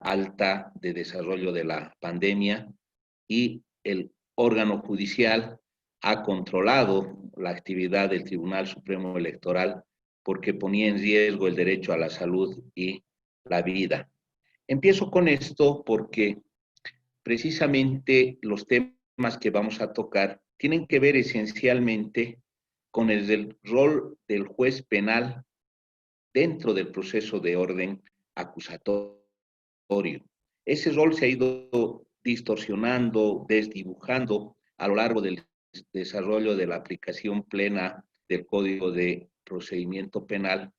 alta de desarrollo de la pandemia y el órgano judicial ha controlado la actividad del Tribunal Supremo Electoral porque ponía en riesgo el derecho a la salud y la vida. Empiezo con esto porque precisamente los temas que vamos a tocar tienen que ver esencialmente con el rol del juez penal dentro del proceso de orden acusatorio. Ese rol se ha ido distorsionando, desdibujando a lo largo del desarrollo de la aplicación plena del Código de Procedimiento Penal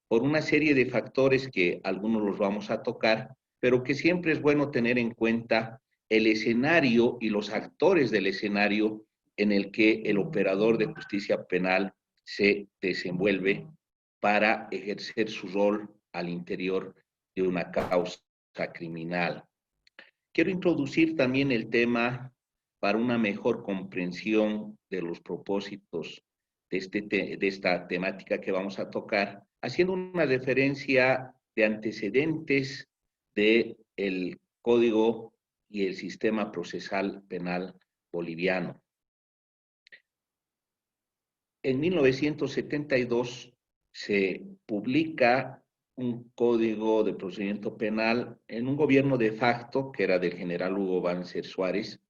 por una serie de factores que algunos los vamos a tocar, pero que siempre es bueno tener en cuenta el escenario y los actores del escenario en el que el operador de justicia penal se desenvuelve para ejercer su rol al interior de una causa criminal. Quiero introducir también el tema para una mejor comprensión de los propósitos de esta temática que vamos a tocar, haciendo una referencia de antecedentes del Código y el sistema procesal penal boliviano. En 1972 se publica un código de procedimiento penal en un gobierno de facto, que era del general Hugo Banzer Suárez,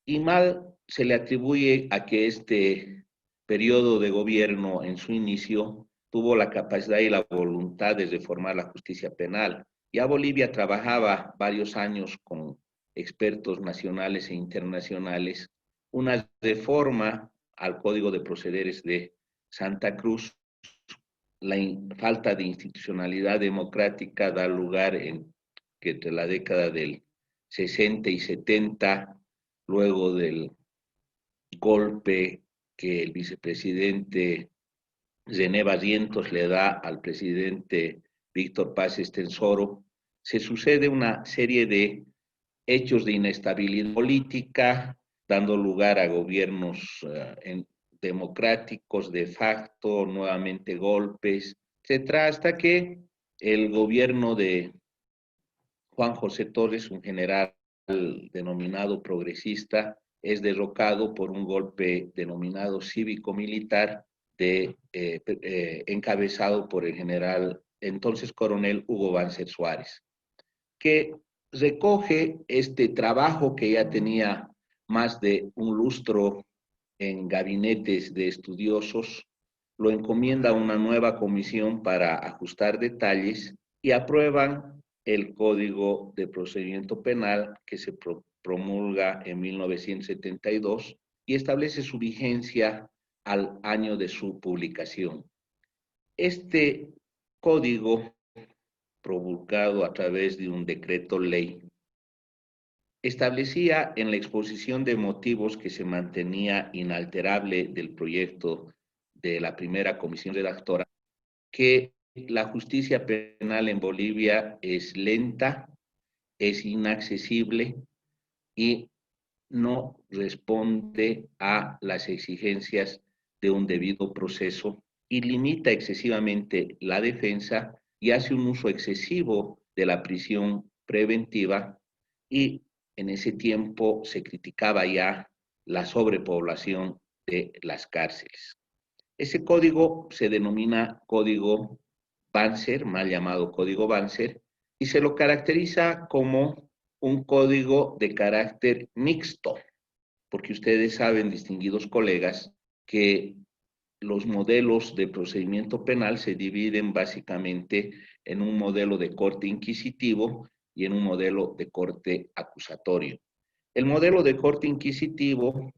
y mal se le atribuye a que este periodo de gobierno en su inicio tuvo la capacidad y la voluntad de reformar la justicia penal. Ya Bolivia trabajaba varios años con expertos nacionales e internacionales una reforma al Código de Procederes de Santa Cruz. La falta de institucionalidad democrática da lugar en que entre la década del 60 y 70, luego del golpe que el vicepresidente René Barrientos le da al presidente Víctor Paz Estenssoro, se sucede una serie de hechos de inestabilidad política, dando lugar a gobiernos democráticos de facto, nuevamente golpes, etcétera, hasta que el gobierno de Juan José Torres, un general denominado progresista, es derrocado por un golpe denominado cívico-militar encabezado por el general, entonces coronel Hugo Banzer Suárez, que recoge este trabajo que ya tenía más de un lustro en gabinetes de estudiosos, lo encomienda a una nueva comisión para ajustar detalles y aprueban el Código de Procedimiento Penal que se promulga en 1972 y establece su vigencia al año de su publicación. Este código, promulgado a través de un decreto ley, establecía en la exposición de motivos que se mantenía inalterable del proyecto de la primera comisión redactora que la justicia penal en Bolivia es lenta, es inaccesible y no responde a las exigencias de un debido proceso y limita excesivamente la defensa y hace un uso excesivo de la prisión preventiva, y en ese tiempo se criticaba ya la sobrepoblación de las cárceles. Ese código se denomina Código Banzer, mal llamado Código Banzer, y se lo caracteriza como un código de carácter mixto, porque ustedes saben, distinguidos colegas, que los modelos de procedimiento penal se dividen básicamente en un modelo de corte inquisitivo y en un modelo de corte acusatorio. El modelo de corte inquisitivo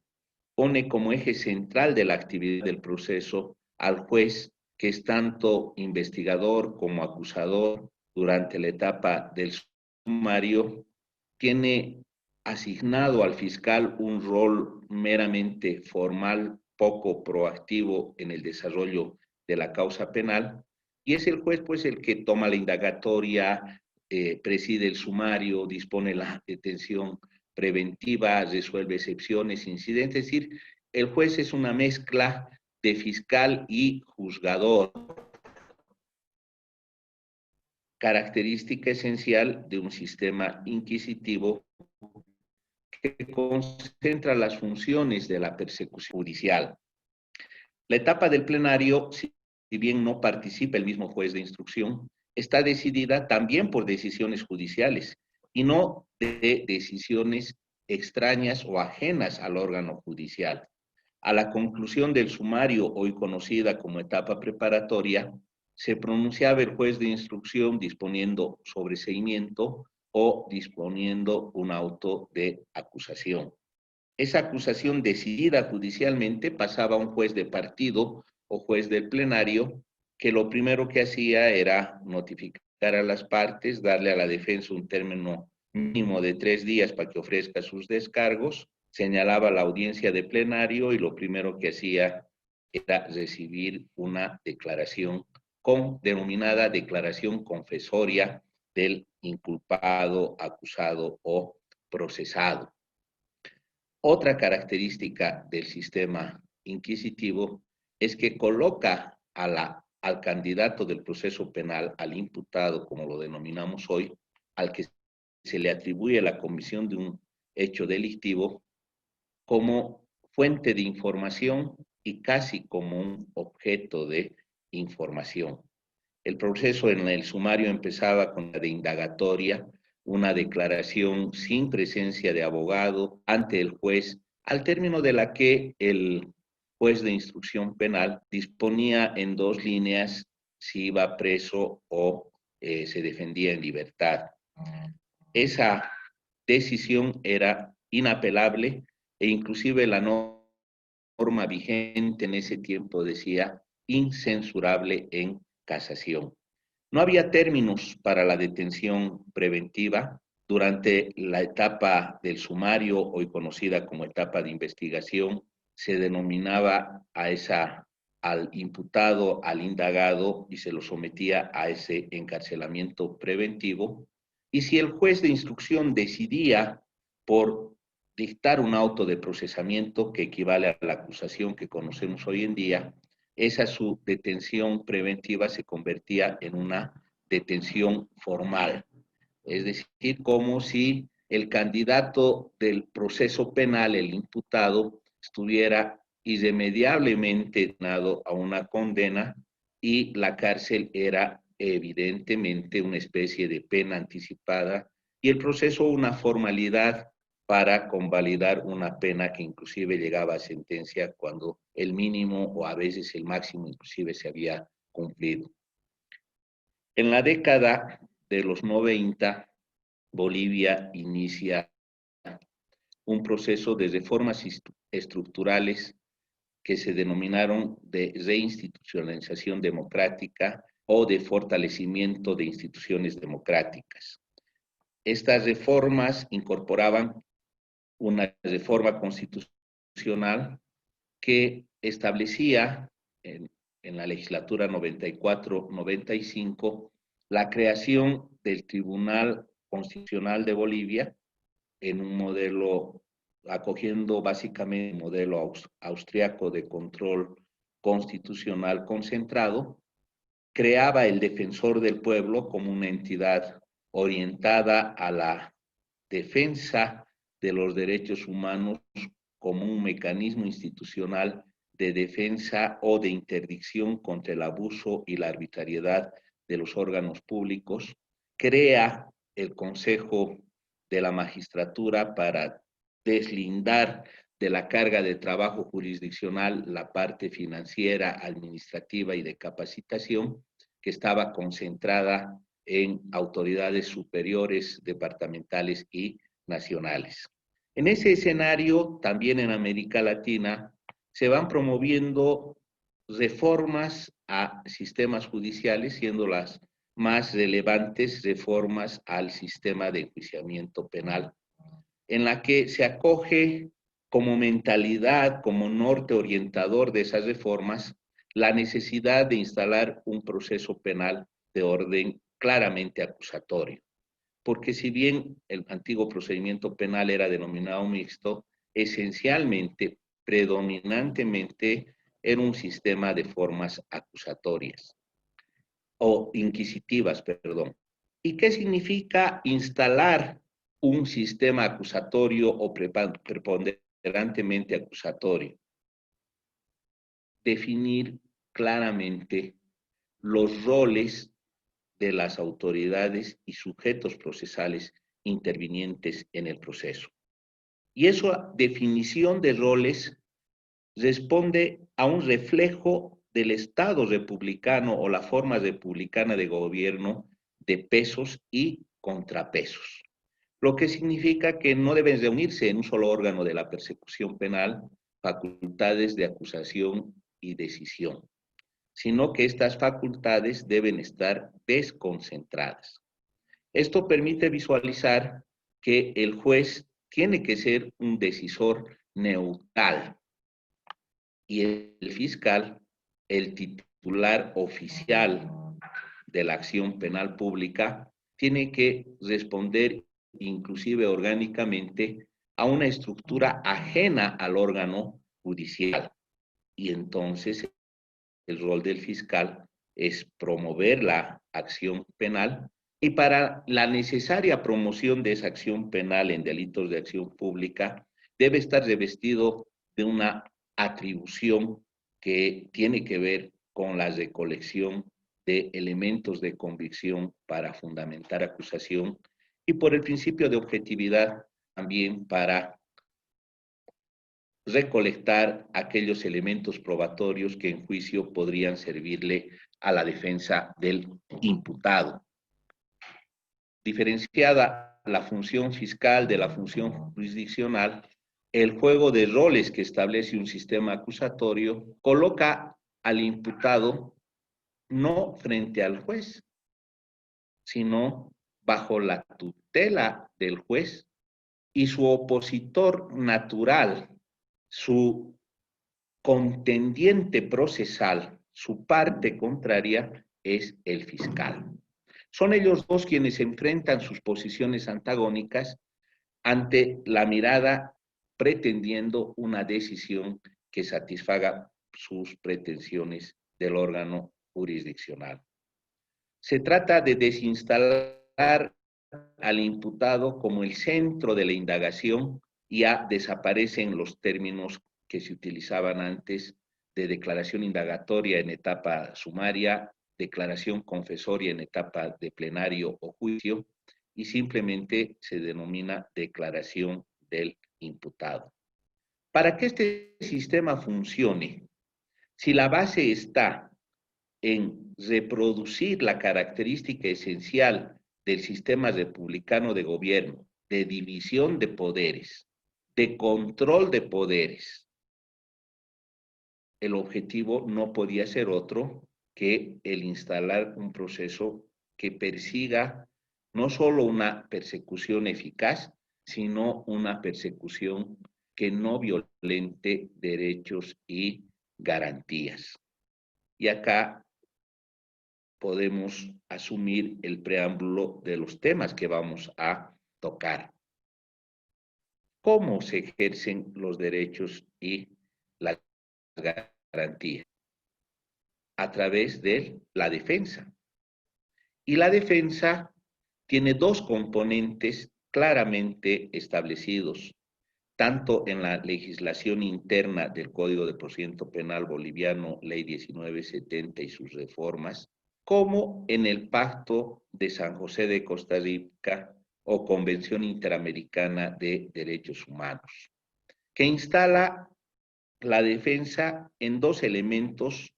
pone como eje central de la actividad del proceso al juez, que es tanto investigador como acusador durante la etapa del sumario. Tiene asignado al fiscal un rol meramente formal, poco proactivo en el desarrollo de la causa penal, y es el juez pues el que toma la indagatoria, preside el sumario, dispone la detención preventiva, resuelve excepciones, incidentes, es decir, el juez es una mezcla de fiscal y juzgador. característica esencial de un sistema inquisitivo que concentra las funciones de la persecución judicial. La etapa del plenario, si bien no participa el mismo juez de instrucción, está decidida también por decisiones judiciales y no de decisiones extrañas o ajenas al órgano judicial. A la conclusión del sumario, hoy conocida como etapa preparatoria, se pronunciaba el juez de instrucción disponiendo sobreseimiento o disponiendo un auto de acusación. Esa acusación decidida judicialmente pasaba a un juez de partido o juez del plenario, que lo primero que hacía era notificar a las partes, darle a la defensa un término mínimo de 3 días para que ofrezca sus descargos, señalaba la audiencia de plenario y lo primero que hacía era recibir una declaración denominada declaración confesoria del inculpado, acusado o procesado. Otra característica del sistema inquisitivo es que coloca al candidato del proceso penal, al imputado, como lo denominamos hoy, al que se le atribuye la comisión de un hecho delictivo, como fuente de información y casi como un objeto de información. El proceso en el sumario empezaba con la de indagatoria, una declaración sin presencia de abogado ante el juez, al término de la que el juez de instrucción penal disponía en 2 líneas si iba preso o se defendía en libertad. Esa decisión era inapelable e inclusive la norma vigente en ese tiempo decía incensurable en casación. No había términos para la detención preventiva. Durante la etapa del sumario, hoy conocida como etapa de investigación, se denominaba al imputado, al indagado, y se lo sometía a ese encarcelamiento preventivo. Y si el juez de instrucción decidía por dictar un auto de procesamiento que equivale a la acusación que conocemos hoy en día, esa su detención preventiva se convertía en una detención formal. Es decir, como si el candidato del proceso penal, el imputado, estuviera irremediablemente condenado a una condena y la cárcel era evidentemente una especie de pena anticipada y el proceso una formalidad para convalidar una pena que inclusive llegaba a sentencia cuando el mínimo o a veces el máximo inclusive se había cumplido. En la década de los 90, Bolivia inicia un proceso de reformas estructurales que se denominaron de reinstitucionalización democrática o de fortalecimiento de instituciones democráticas. Estas reformas incorporaban una reforma constitucional que establecía en la legislatura 94-95 la creación del Tribunal Constitucional de Bolivia en un modelo, acogiendo básicamente el modelo austriaco de control constitucional concentrado, creaba el Defensor del Pueblo como una entidad orientada a la defensa de los derechos humanos como un mecanismo institucional de defensa o de interdicción contra el abuso y la arbitrariedad de los órganos públicos, crea el Consejo de la Magistratura para deslindar de la carga de trabajo jurisdiccional la parte financiera, administrativa y de capacitación que estaba concentrada en autoridades superiores, departamentales y nacionales. En ese escenario, también en América Latina, se van promoviendo reformas a sistemas judiciales, siendo las más relevantes reformas al sistema de enjuiciamiento penal, en la que se acoge como mentalidad, como norte orientador de esas reformas, la necesidad de instalar un proceso penal de orden claramente acusatorio. Porque si bien el antiguo procedimiento penal era denominado mixto, esencialmente, predominantemente, era un sistema de formas acusatorias, o inquisitivas, perdón. ¿Y qué significa instalar un sistema acusatorio o preponderantemente acusatorio? Definir claramente los roles de las autoridades y sujetos procesales intervinientes en el proceso. Y esa definición de roles responde a un reflejo del Estado republicano o la forma republicana de gobierno de pesos y contrapesos. Lo que significa que no deben reunirse en un solo órgano de la persecución penal facultades de acusación y decisión, sino que estas facultades deben estar desconcentradas. Esto permite visualizar que el juez tiene que ser un decisor neutral y el fiscal, el titular oficial de la acción penal pública, tiene que responder inclusive orgánicamente a una estructura ajena al órgano judicial. Y entonces el rol del fiscal es promover la acción penal y para la necesaria promoción de esa acción penal en delitos de acción pública debe estar revestido de una atribución que tiene que ver con la recolección de elementos de convicción para fundamentar acusación y por el principio de objetividad también para recolectar aquellos elementos probatorios que en juicio podrían servirle a la defensa del imputado. Diferenciada la función fiscal de la función jurisdiccional, el juego de roles que establece un sistema acusatorio coloca al imputado no frente al juez, sino bajo la tutela del juez y su opositor natural, su contendiente procesal, su parte contraria, es el fiscal. Son ellos dos quienes enfrentan sus posiciones antagónicas ante la mirada pretendiendo una decisión que satisfaga sus pretensiones del órgano jurisdiccional. Se trata de desinstalar al imputado como el centro de la indagación y ya desaparecen los términos que se utilizaban antes de declaración indagatoria en etapa sumaria, declaración confesoria en etapa de plenario o juicio, y simplemente se denomina declaración del imputado. Para que este sistema funcione, si la base está en reproducir la característica esencial del sistema republicano de gobierno, de división de poderes, de control de poderes, el objetivo no podía ser otro que el instalar un proceso que persiga no solo una persecución eficaz, sino una persecución que no violente derechos y garantías. Y acá podemos asumir el preámbulo de los temas que vamos a tocar. ¿Cómo se ejercen los derechos y la garantía? A través de la defensa. Y la defensa tiene dos componentes claramente establecidos, tanto en la legislación interna del Código de Procedimiento Penal Boliviano, Ley 1970 y sus reformas, como en el Pacto de San José de Costa Rica o Convención Interamericana de Derechos Humanos, que instala la defensa en dos elementos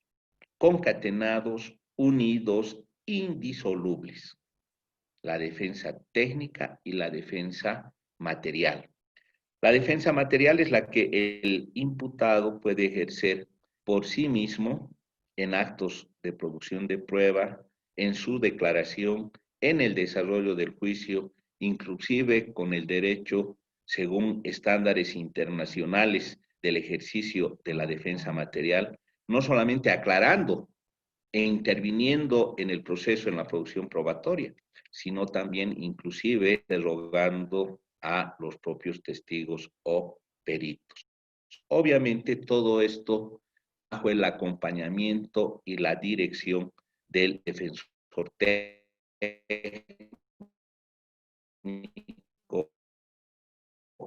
concatenados, unidos, indisolubles: la defensa técnica y la defensa material. La defensa material es la que el imputado puede ejercer por sí mismo en actos de producción de prueba, en su declaración, en el desarrollo del juicio, inclusive con el derecho, según estándares internacionales del ejercicio de la defensa material, no solamente aclarando e interviniendo en el proceso, en la producción probatoria, sino también inclusive interrogando a los propios testigos o peritos. Obviamente todo esto bajo el acompañamiento y la dirección del defensor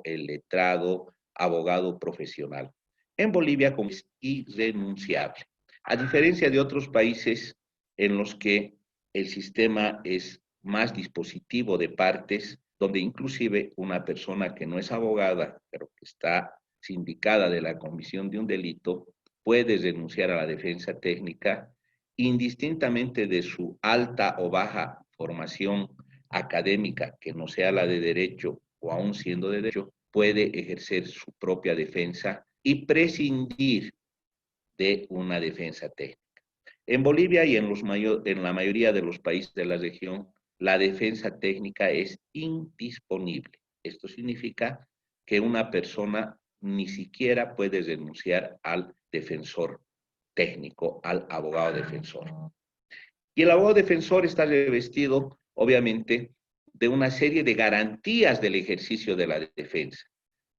el letrado, abogado profesional. En Bolivia como es irrenunciable. A diferencia de otros países en los que el sistema es más dispositivo de partes, donde inclusive una persona que no es abogada, pero que está sindicada de la comisión de un delito, puede renunciar a la defensa técnica indistintamente de su alta o baja formación académica, que no sea la de derecho o aún siendo de derecho, puede ejercer su propia defensa y prescindir de una defensa técnica. En Bolivia y en la mayoría de los países de la región, la defensa técnica es indisponible. Esto significa que una persona ni siquiera puede renunciar al defensor técnico, al abogado defensor. Y el abogado defensor está revestido, obviamente, de una serie de garantías del ejercicio de la defensa.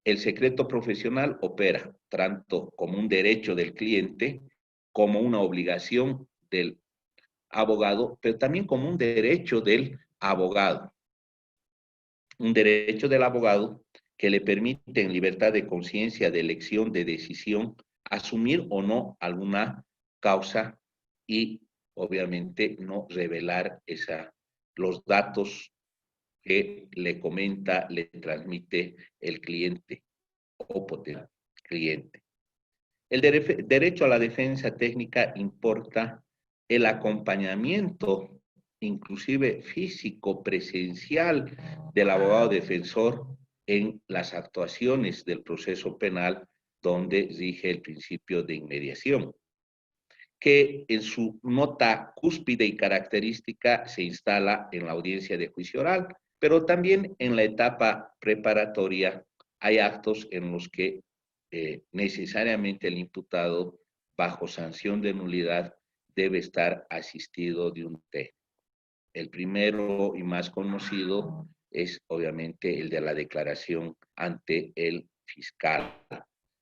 El secreto profesional opera tanto como un derecho del cliente, como una obligación del abogado, pero también como un derecho del abogado. Un derecho del abogado que le permite en libertad de conciencia, de elección, de decisión, asumir o no alguna causa y obviamente no revelar los datos que le comenta, le transmite el cliente o potencial cliente. El derecho a la defensa técnica importa el acompañamiento, inclusive físico, presencial, del abogado defensor en las actuaciones del proceso penal donde rige el principio de inmediación, que en su nota cúspide y característica se instala en la audiencia de juicio oral, pero también en la etapa preparatoria hay actos en los que necesariamente el imputado, bajo sanción de nulidad, debe estar asistido de un técnico. El primero y más conocido es obviamente el de la declaración ante el fiscal.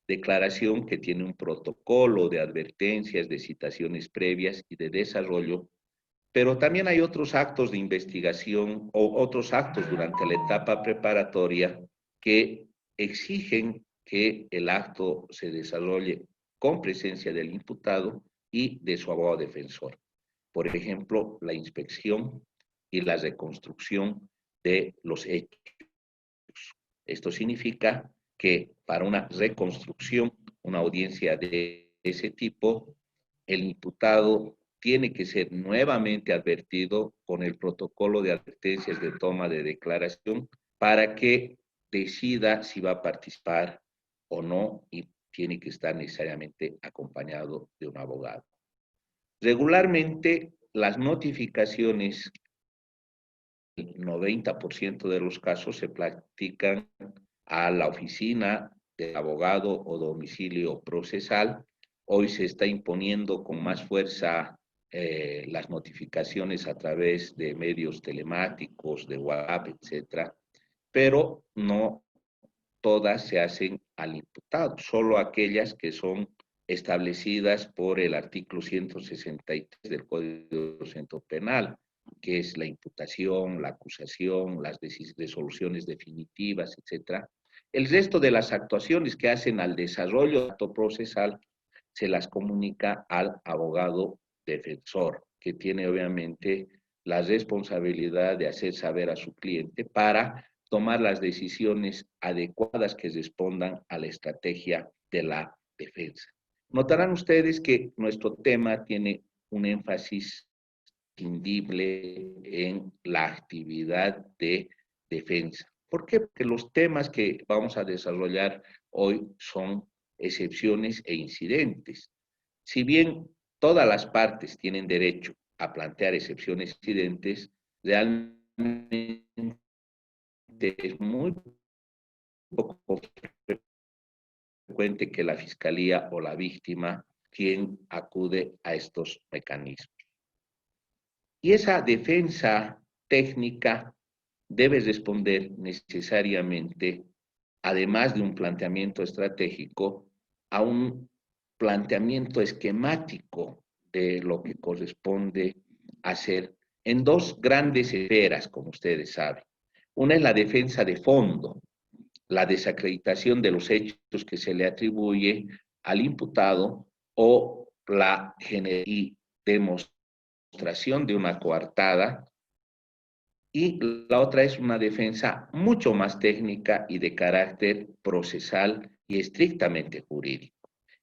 Declaración que tiene un protocolo de advertencias, de citaciones previas y de desarrollo, pero también hay otros actos de investigación o otros actos durante la etapa preparatoria que exigen que el acto se desarrolle con presencia del imputado y de su abogado defensor. Por ejemplo, la inspección y la reconstrucción de los hechos. Esto significa que para una reconstrucción, una audiencia de ese tipo, el imputado tiene que ser nuevamente advertido con el protocolo de advertencias de toma de declaración para que decida si va a participar o no y tiene que estar necesariamente acompañado de un abogado. Regularmente, las notificaciones, el 90% de los casos se practican a la oficina del abogado o domicilio procesal. Hoy se está imponiendo con más fuerza las notificaciones a través de medios telemáticos, de WhatsApp, etcétera, pero no todas se hacen al imputado, solo aquellas que son establecidas por el artículo 163 del Código de Procedimiento Penal, que es la imputación, la acusación, las resoluciones definitivas, etcétera. El resto de las actuaciones que hacen al desarrollo del acto procesal se las comunica al abogado defensor, que tiene obviamente la responsabilidad de hacer saber a su cliente para tomar las decisiones adecuadas que respondan a la estrategia de la defensa. Notarán ustedes que nuestro tema tiene un énfasis imprescindible en la actividad de defensa. ¿Por qué? Porque los temas que vamos a desarrollar hoy son excepciones e incidentes. Si bien todas las partes tienen derecho a plantear excepciones e incidentes, realmente es muy poco frecuente que la fiscalía o la víctima quien acude a estos mecanismos. Y esa defensa técnica debe responder necesariamente, además de un planteamiento estratégico, a un planteamiento esquemático de lo que corresponde hacer en dos grandes esferas, como ustedes saben. Una es la defensa de fondo, la desacreditación de los hechos que se le atribuye al imputado o la y demostración de una coartada. Y la otra es una defensa mucho más técnica y de carácter procesal y estrictamente jurídico.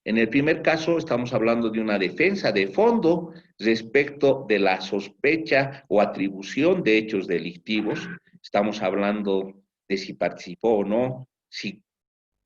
En el primer caso estamos hablando de una defensa de fondo respecto de la sospecha o atribución de hechos delictivos. Estamos hablando de si participó o no, si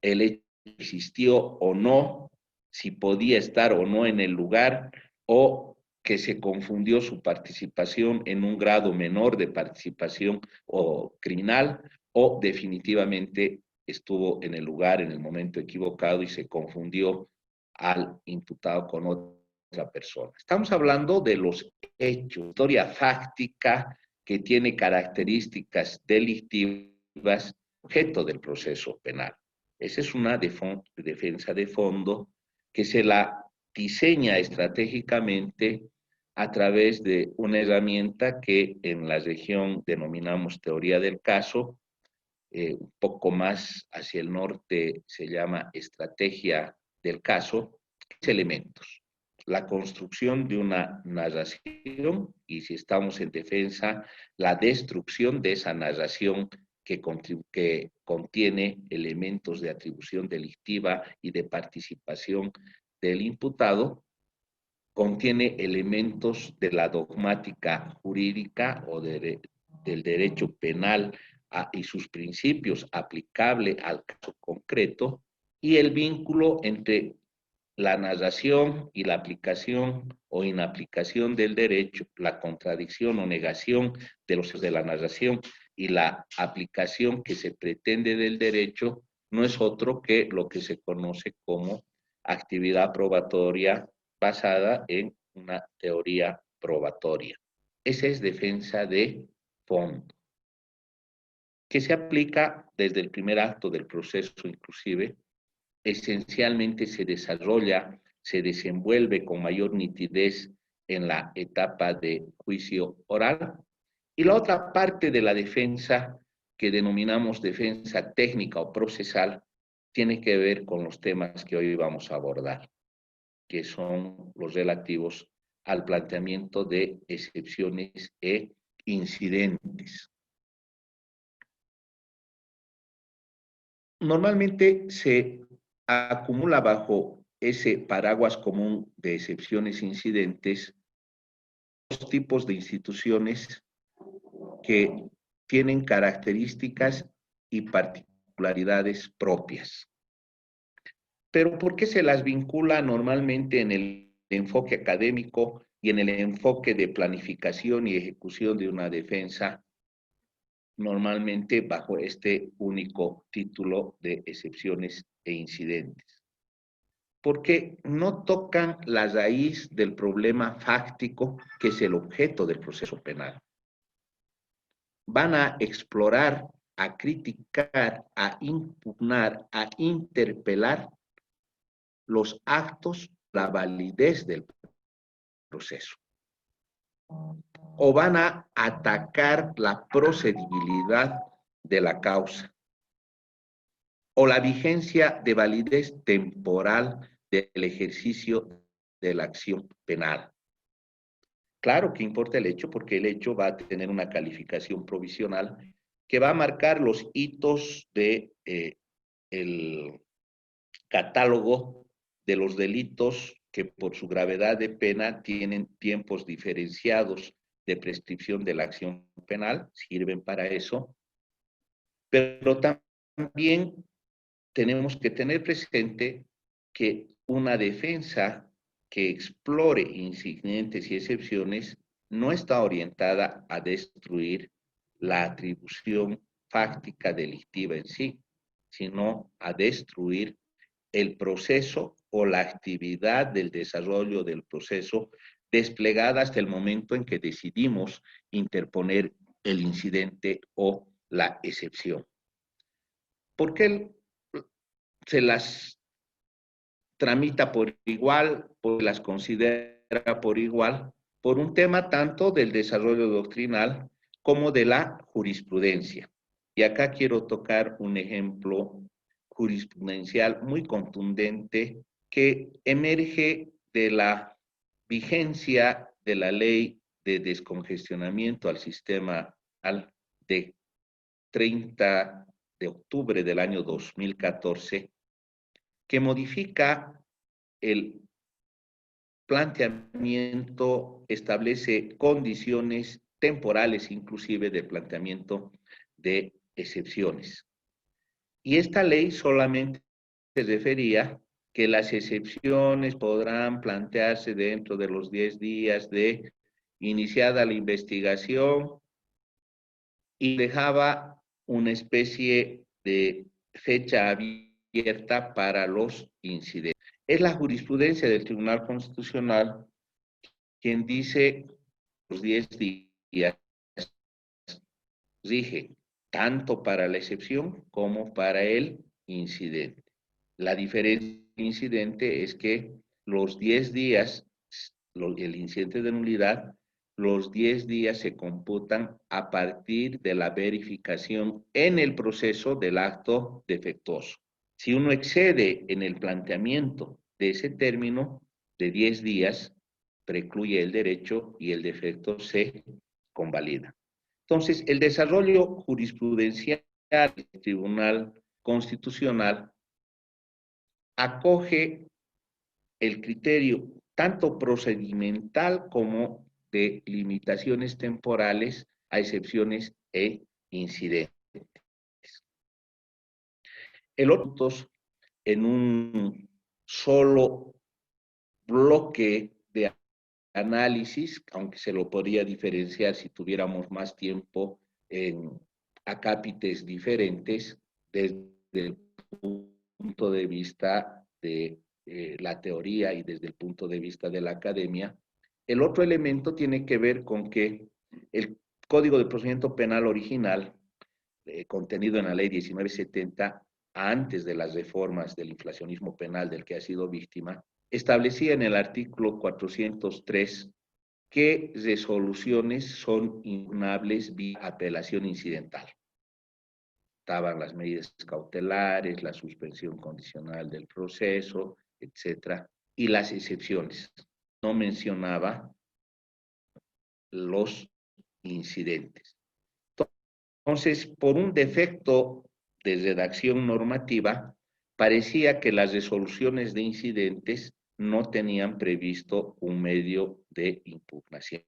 el hecho existió o no, si podía estar o no en el lugar, o que se confundió su participación en un grado menor de participación o criminal, o definitivamente estuvo en el lugar en el momento equivocado y se confundió al imputado con otra persona. Estamos hablando de los hechos, historia fáctica que tiene características delictivas, objeto del proceso penal. Esa es una defensa de fondo que se la diseña estratégicamente a través de una herramienta que en la región denominamos teoría del caso, un poco más hacia el norte se llama estrategia del caso, elementos. La construcción de una narración y si estamos en defensa, la destrucción de esa narración que contiene elementos de atribución delictiva y de participación del imputado, contiene elementos de la dogmática jurídica o del derecho penal y sus principios aplicable al caso concreto y el vínculo entre la narración y la aplicación o inaplicación del derecho, la contradicción o negación de los de la narración y la aplicación que se pretende del derecho no es otro que lo que se conoce como actividad probatoria basada en una teoría probatoria. Esa es defensa de fondo, que se aplica desde el primer acto del proceso inclusive, esencialmente se desarrolla, se desenvuelve con mayor nitidez en la etapa de juicio oral. Y la otra parte de la defensa, que denominamos defensa técnica o procesal, tiene que ver con los temas que hoy vamos a abordar, que son los relativos al planteamiento de excepciones e incidentes. Normalmente se acumula bajo ese paraguas común de excepciones e incidentes dos tipos de instituciones que tienen características y particularidades propias. Pero ¿por qué se las vincula normalmente en el enfoque académico y en el enfoque de planificación y ejecución de una defensa, normalmente bajo este único título de excepciones e incidentes? Porque no tocan la raíz del problema fáctico que es el objeto del proceso penal. Van a explorar, a criticar, a impugnar, a interpelar los actos, la validez del proceso. O van a atacar la procedibilidad de la causa o la vigencia de validez temporal del ejercicio de la acción penal. Claro que importa el hecho porque el hecho va a tener una calificación provisional que va a marcar los hitos de el catálogo de los delitos que por su gravedad de pena tienen tiempos diferenciados de prescripción de la acción penal, sirven para eso, pero también tenemos que tener presente que una defensa que explore incidentes y excepciones no está orientada a destruir la atribución fáctica delictiva en sí, sino a destruir el proceso o la actividad del desarrollo del proceso desplegada hasta el momento en que decidimos interponer el incidente o la excepción. ¿Por qué se las tramita por igual, pues las considera por igual? por un tema tanto del desarrollo doctrinal como de la jurisprudencia. Y acá quiero tocar un ejemplo jurisprudencial muy contundente que emerge de la vigencia de la ley de descongestionamiento al sistema de 30 de octubre del año 2014, que modifica el planteamiento, establece condiciones temporales inclusive del planteamiento de excepciones. Y esta ley solamente se refería que las excepciones podrán plantearse dentro de los 10 días de iniciada la investigación y dejaba una especie de fecha abierta para los incidentes. Es la jurisprudencia del Tribunal Constitucional quien dice los 10 días rige tanto para la excepción como para el incidente. La diferencia del incidente es que los 10 días, el incidente de nulidad, los 10 días se computan a partir de la verificación en el proceso del acto defectuoso. Si uno excede en el planteamiento de ese término de 10 días, precluye el derecho y el defecto se convalida. Entonces, el desarrollo jurisprudencial del Tribunal Constitucional acoge el criterio tanto procedimental como de limitaciones temporales a excepciones e incidentes. El otro, en un solo bloque de análisis, aunque se lo podría diferenciar si tuviéramos más tiempo en acápites diferentes, desde el punto de vista de la teoría y desde el punto de vista de la academia. El otro elemento tiene que ver con que el Código de Procedimiento Penal original, contenido en la Ley 1970, antes de las reformas del inflacionismo penal del que ha sido víctima, establecía en el artículo 403 que resoluciones son impugnables vía apelación incidental. Estaban las medidas cautelares, la suspensión condicional del proceso, etcétera, y las excepciones. No mencionaba los incidentes. Entonces, por un defecto de redacción normativa, parecía que las resoluciones de incidentes no tenían previsto un medio de impugnación.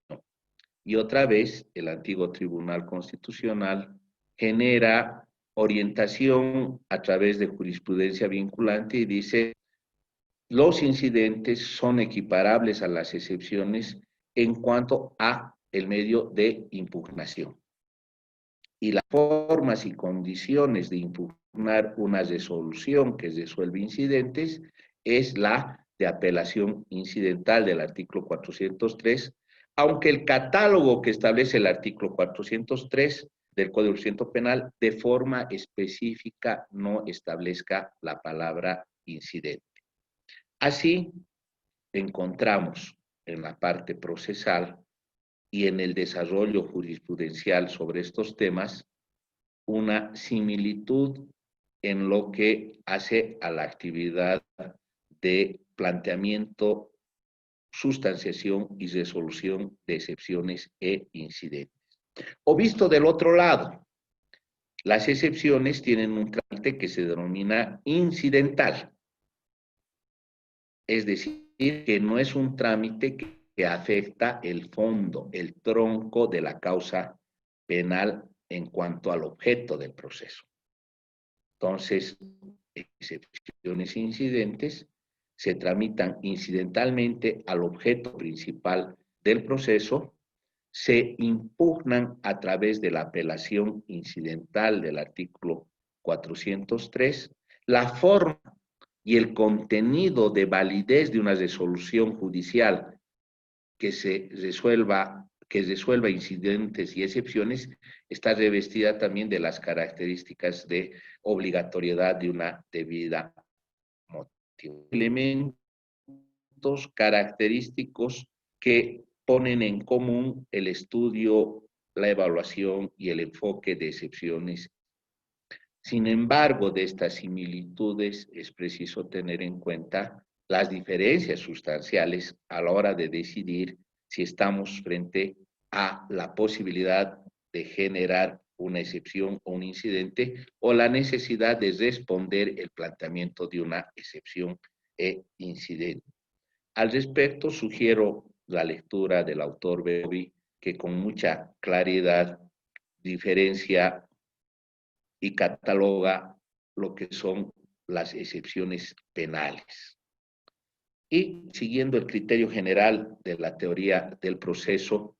Y otra vez, el antiguo Tribunal Constitucional genera orientación a través de jurisprudencia vinculante y dice, los incidentes son equiparables a las excepciones en cuanto a el medio de impugnación. Y las formas y condiciones de impugnar una resolución que resuelve incidentes es la de apelación incidental del artículo 403, aunque el catálogo que establece el artículo 403 del Código de Procedimiento Penal de forma específica no establezca la palabra incidente. Así, encontramos en la parte procesal y en el desarrollo jurisprudencial sobre estos temas una similitud en lo que hace a la actividad de planteamiento, sustanciación y resolución de excepciones e incidentes. O visto del otro lado, las excepciones tienen un trámite que se denomina incidental, es decir, que no es un trámite que afecta el fondo, el tronco de la causa penal en cuanto al objeto del proceso. Entonces, excepciones e incidentes se tramitan incidentalmente al objeto principal del proceso, se impugnan a través de la apelación incidental del artículo 403, la forma y el contenido de validez de una resolución judicial que resuelva incidentes y excepciones está revestida también de las características de obligatoriedad de una debida motivación. Elementos característicos que ponen en común el estudio, la evaluación y el enfoque de excepciones. Sin embargo, de estas similitudes es preciso tener en cuenta las diferencias sustanciales a la hora de decidir si estamos frente a la posibilidad de generar una excepción o un incidente o la necesidad de responder el planteamiento de una excepción e incidente. Al respecto, sugiero la lectura del autor Bowlby, que con mucha claridad diferencia y cataloga lo que son las excepciones penales. Y siguiendo el criterio general de la teoría del proceso,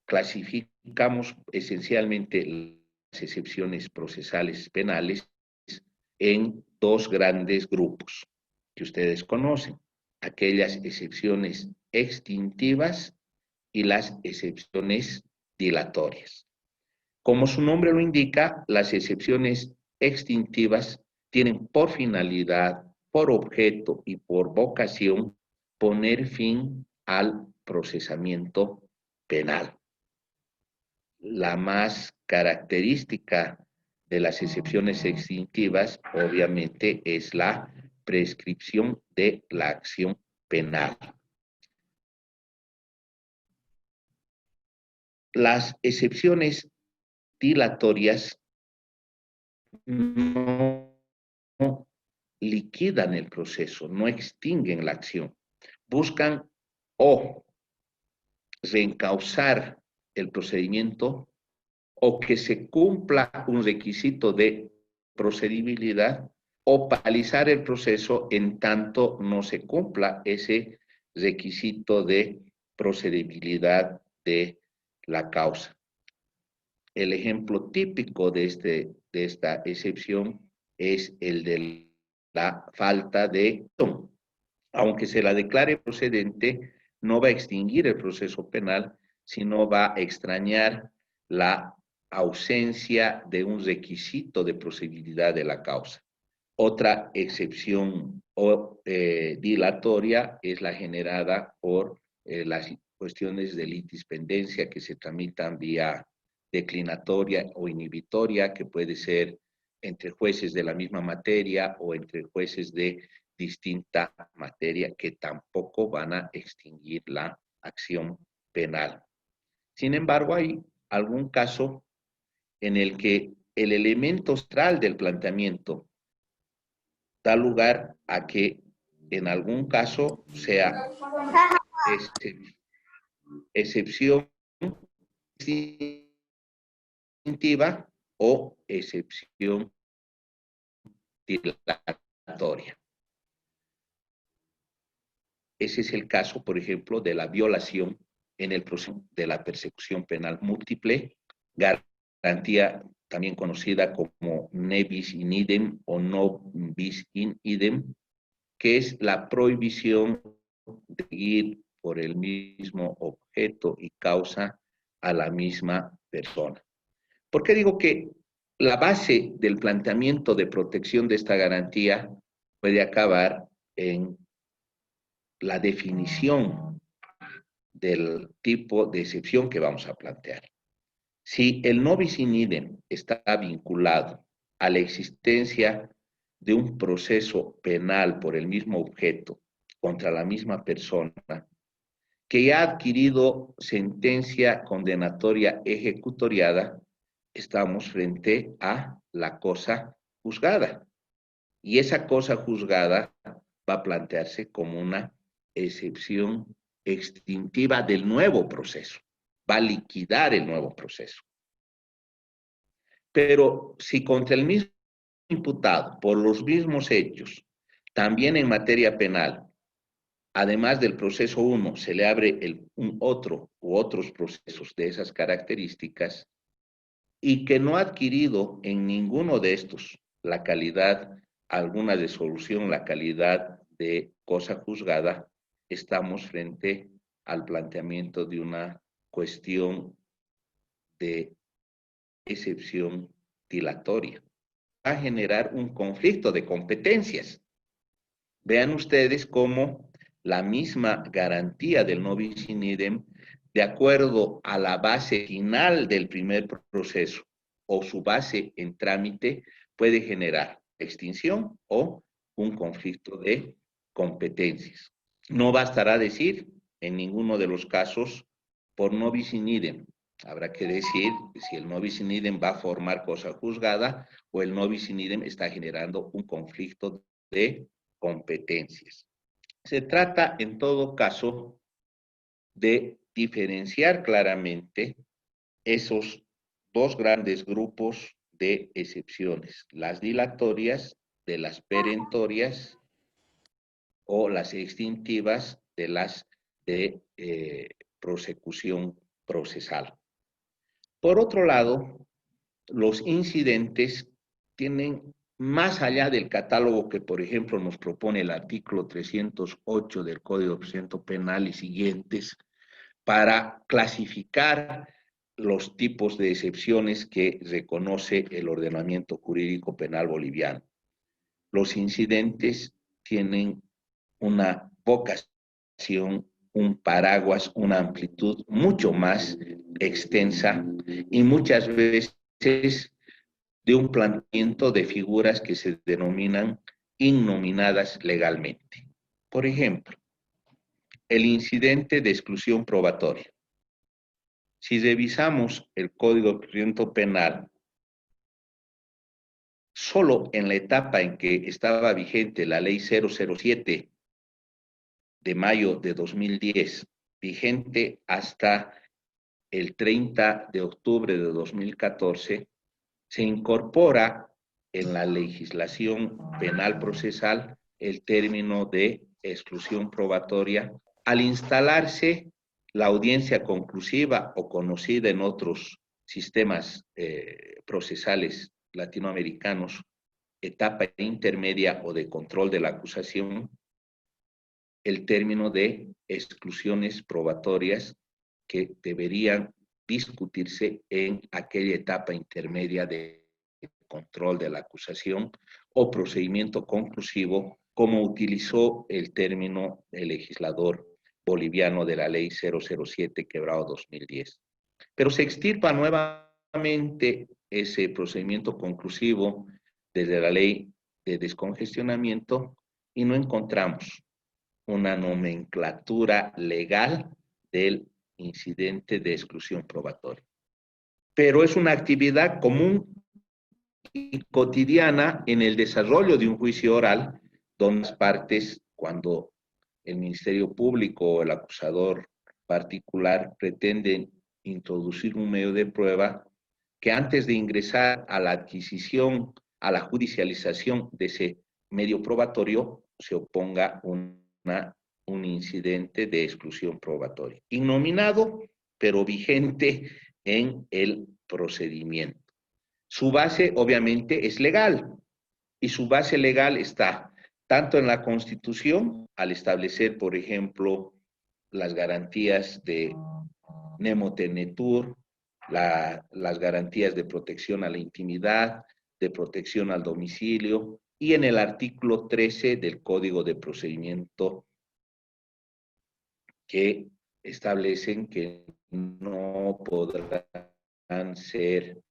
clasificamos esencialmente las excepciones procesales penales en dos grandes grupos que ustedes conocen: aquellas excepciones extintivas y las excepciones dilatorias. Como su nombre lo indica, las excepciones extintivas tienen por finalidad, por objeto y por vocación poner fin al procesamiento penal. La más característica de las excepciones extintivas, obviamente, es la prescripción de la acción penal. Las excepciones dilatorias no liquidan el proceso, no extinguen la acción. Buscan o reencauzar el procedimiento o que se cumpla un requisito de procedibilidad o paralizar el proceso en tanto no se cumpla ese requisito de procedibilidad de la causa. El ejemplo típico de esta excepción es el de la falta de acción. Aunque se la declare procedente, no va a extinguir el proceso penal, sino va a extrañar la ausencia de un requisito de procedibilidad de la causa. Otra excepción dilatoria es la generada por las cuestiones de litispendencia que se tramitan vía declinatoria o inhibitoria, que puede ser entre jueces de la misma materia o entre jueces de distinta materia, que tampoco van a extinguir la acción penal. Sin embargo, hay algún caso en el que el elemento central del planteamiento da lugar a que en algún caso sea excepción distintiva o excepción dilatoria. Ese es el caso, por ejemplo, de la violación en el proceso de la persecución penal múltiple, garantía también conocida como ne bis in idem o no bis in idem, que es la prohibición de ir por el mismo objeto y causa a la misma persona. ¿Por qué digo que la base del planteamiento de protección de esta garantía puede acabar en la definición del tipo de excepción que vamos a plantear? Si el no bis in idem está vinculado a la existencia de un proceso penal por el mismo objeto contra la misma persona que ya ha adquirido sentencia condenatoria ejecutoriada, estamos frente a la cosa juzgada. Y esa cosa juzgada va a plantearse como una excepción extintiva del nuevo proceso. Va a liquidar el nuevo proceso. Pero si contra el mismo imputado por los mismos hechos, también en materia penal, además del proceso 1, se le abre un otro u otros procesos de esas características y que no ha adquirido en ninguno de estos la calidad, alguna de solución, la calidad de cosa juzgada, estamos frente al planteamiento de una cuestión de excepción dilatoria. Va a generar un conflicto de competencias. Vean ustedes cómo la misma garantía del no bis in idem de acuerdo a la base final del primer proceso o su base en trámite, puede generar extinción o un conflicto de competencias. No bastará decir en ninguno de los casos por no bis in idem. Habrá que decir si el no bis in idem va a formar cosa juzgada o el no bis in idem está generando un conflicto de competencias. Se trata, en todo caso, de diferenciar claramente esos dos grandes grupos de excepciones, las dilatorias de las perentorias o las extintivas de las de prosecución procesal. Por otro lado, los incidentes tienen más allá del catálogo que, por ejemplo, nos propone el artículo 308 del Código de Procedimiento Penal y siguientes, para clasificar los tipos de excepciones que reconoce el ordenamiento jurídico penal boliviano. Los incidentes tienen una vocación, un paraguas, una amplitud mucho más extensa y muchas veces de un planteamiento de figuras que se denominan innominadas legalmente. Por ejemplo, el incidente de exclusión probatoria. Si revisamos el Código de Procedimiento Penal, solo en la etapa en que estaba vigente la Ley 007 de mayo de 2010, vigente hasta el 30 de octubre de 2014, se incorpora en la legislación penal procesal el término de exclusión probatoria al instalarse la audiencia conclusiva o conocida en otros sistemas procesales latinoamericanos, etapa intermedia o de control de la acusación, el término de exclusiones probatorias que deberían discutirse en aquella etapa intermedia de control de la acusación o procedimiento conclusivo, como utilizó el término el legislador boliviano de la ley 007/2010. Pero se extirpa nuevamente ese procedimiento conclusivo desde la ley de descongestionamiento y no encontramos una nomenclatura legal del incidente de exclusión probatoria. Pero es una actividad común y cotidiana en el desarrollo de un juicio oral, donde las partes, cuando el Ministerio Público o el acusador particular pretenden introducir un medio de prueba, que antes de ingresar a la adquisición, a la judicialización de ese medio probatorio, se oponga un incidente de exclusión probatoria. Innominado, pero vigente en el procedimiento. Su base, obviamente, es legal, y su base legal está tanto en la Constitución, al establecer, por ejemplo, las garantías de nemo tenetur, las garantías de protección a la intimidad, de protección al domicilio, y en el artículo 13 del Código de Procedimiento, que establecen que no podrán ser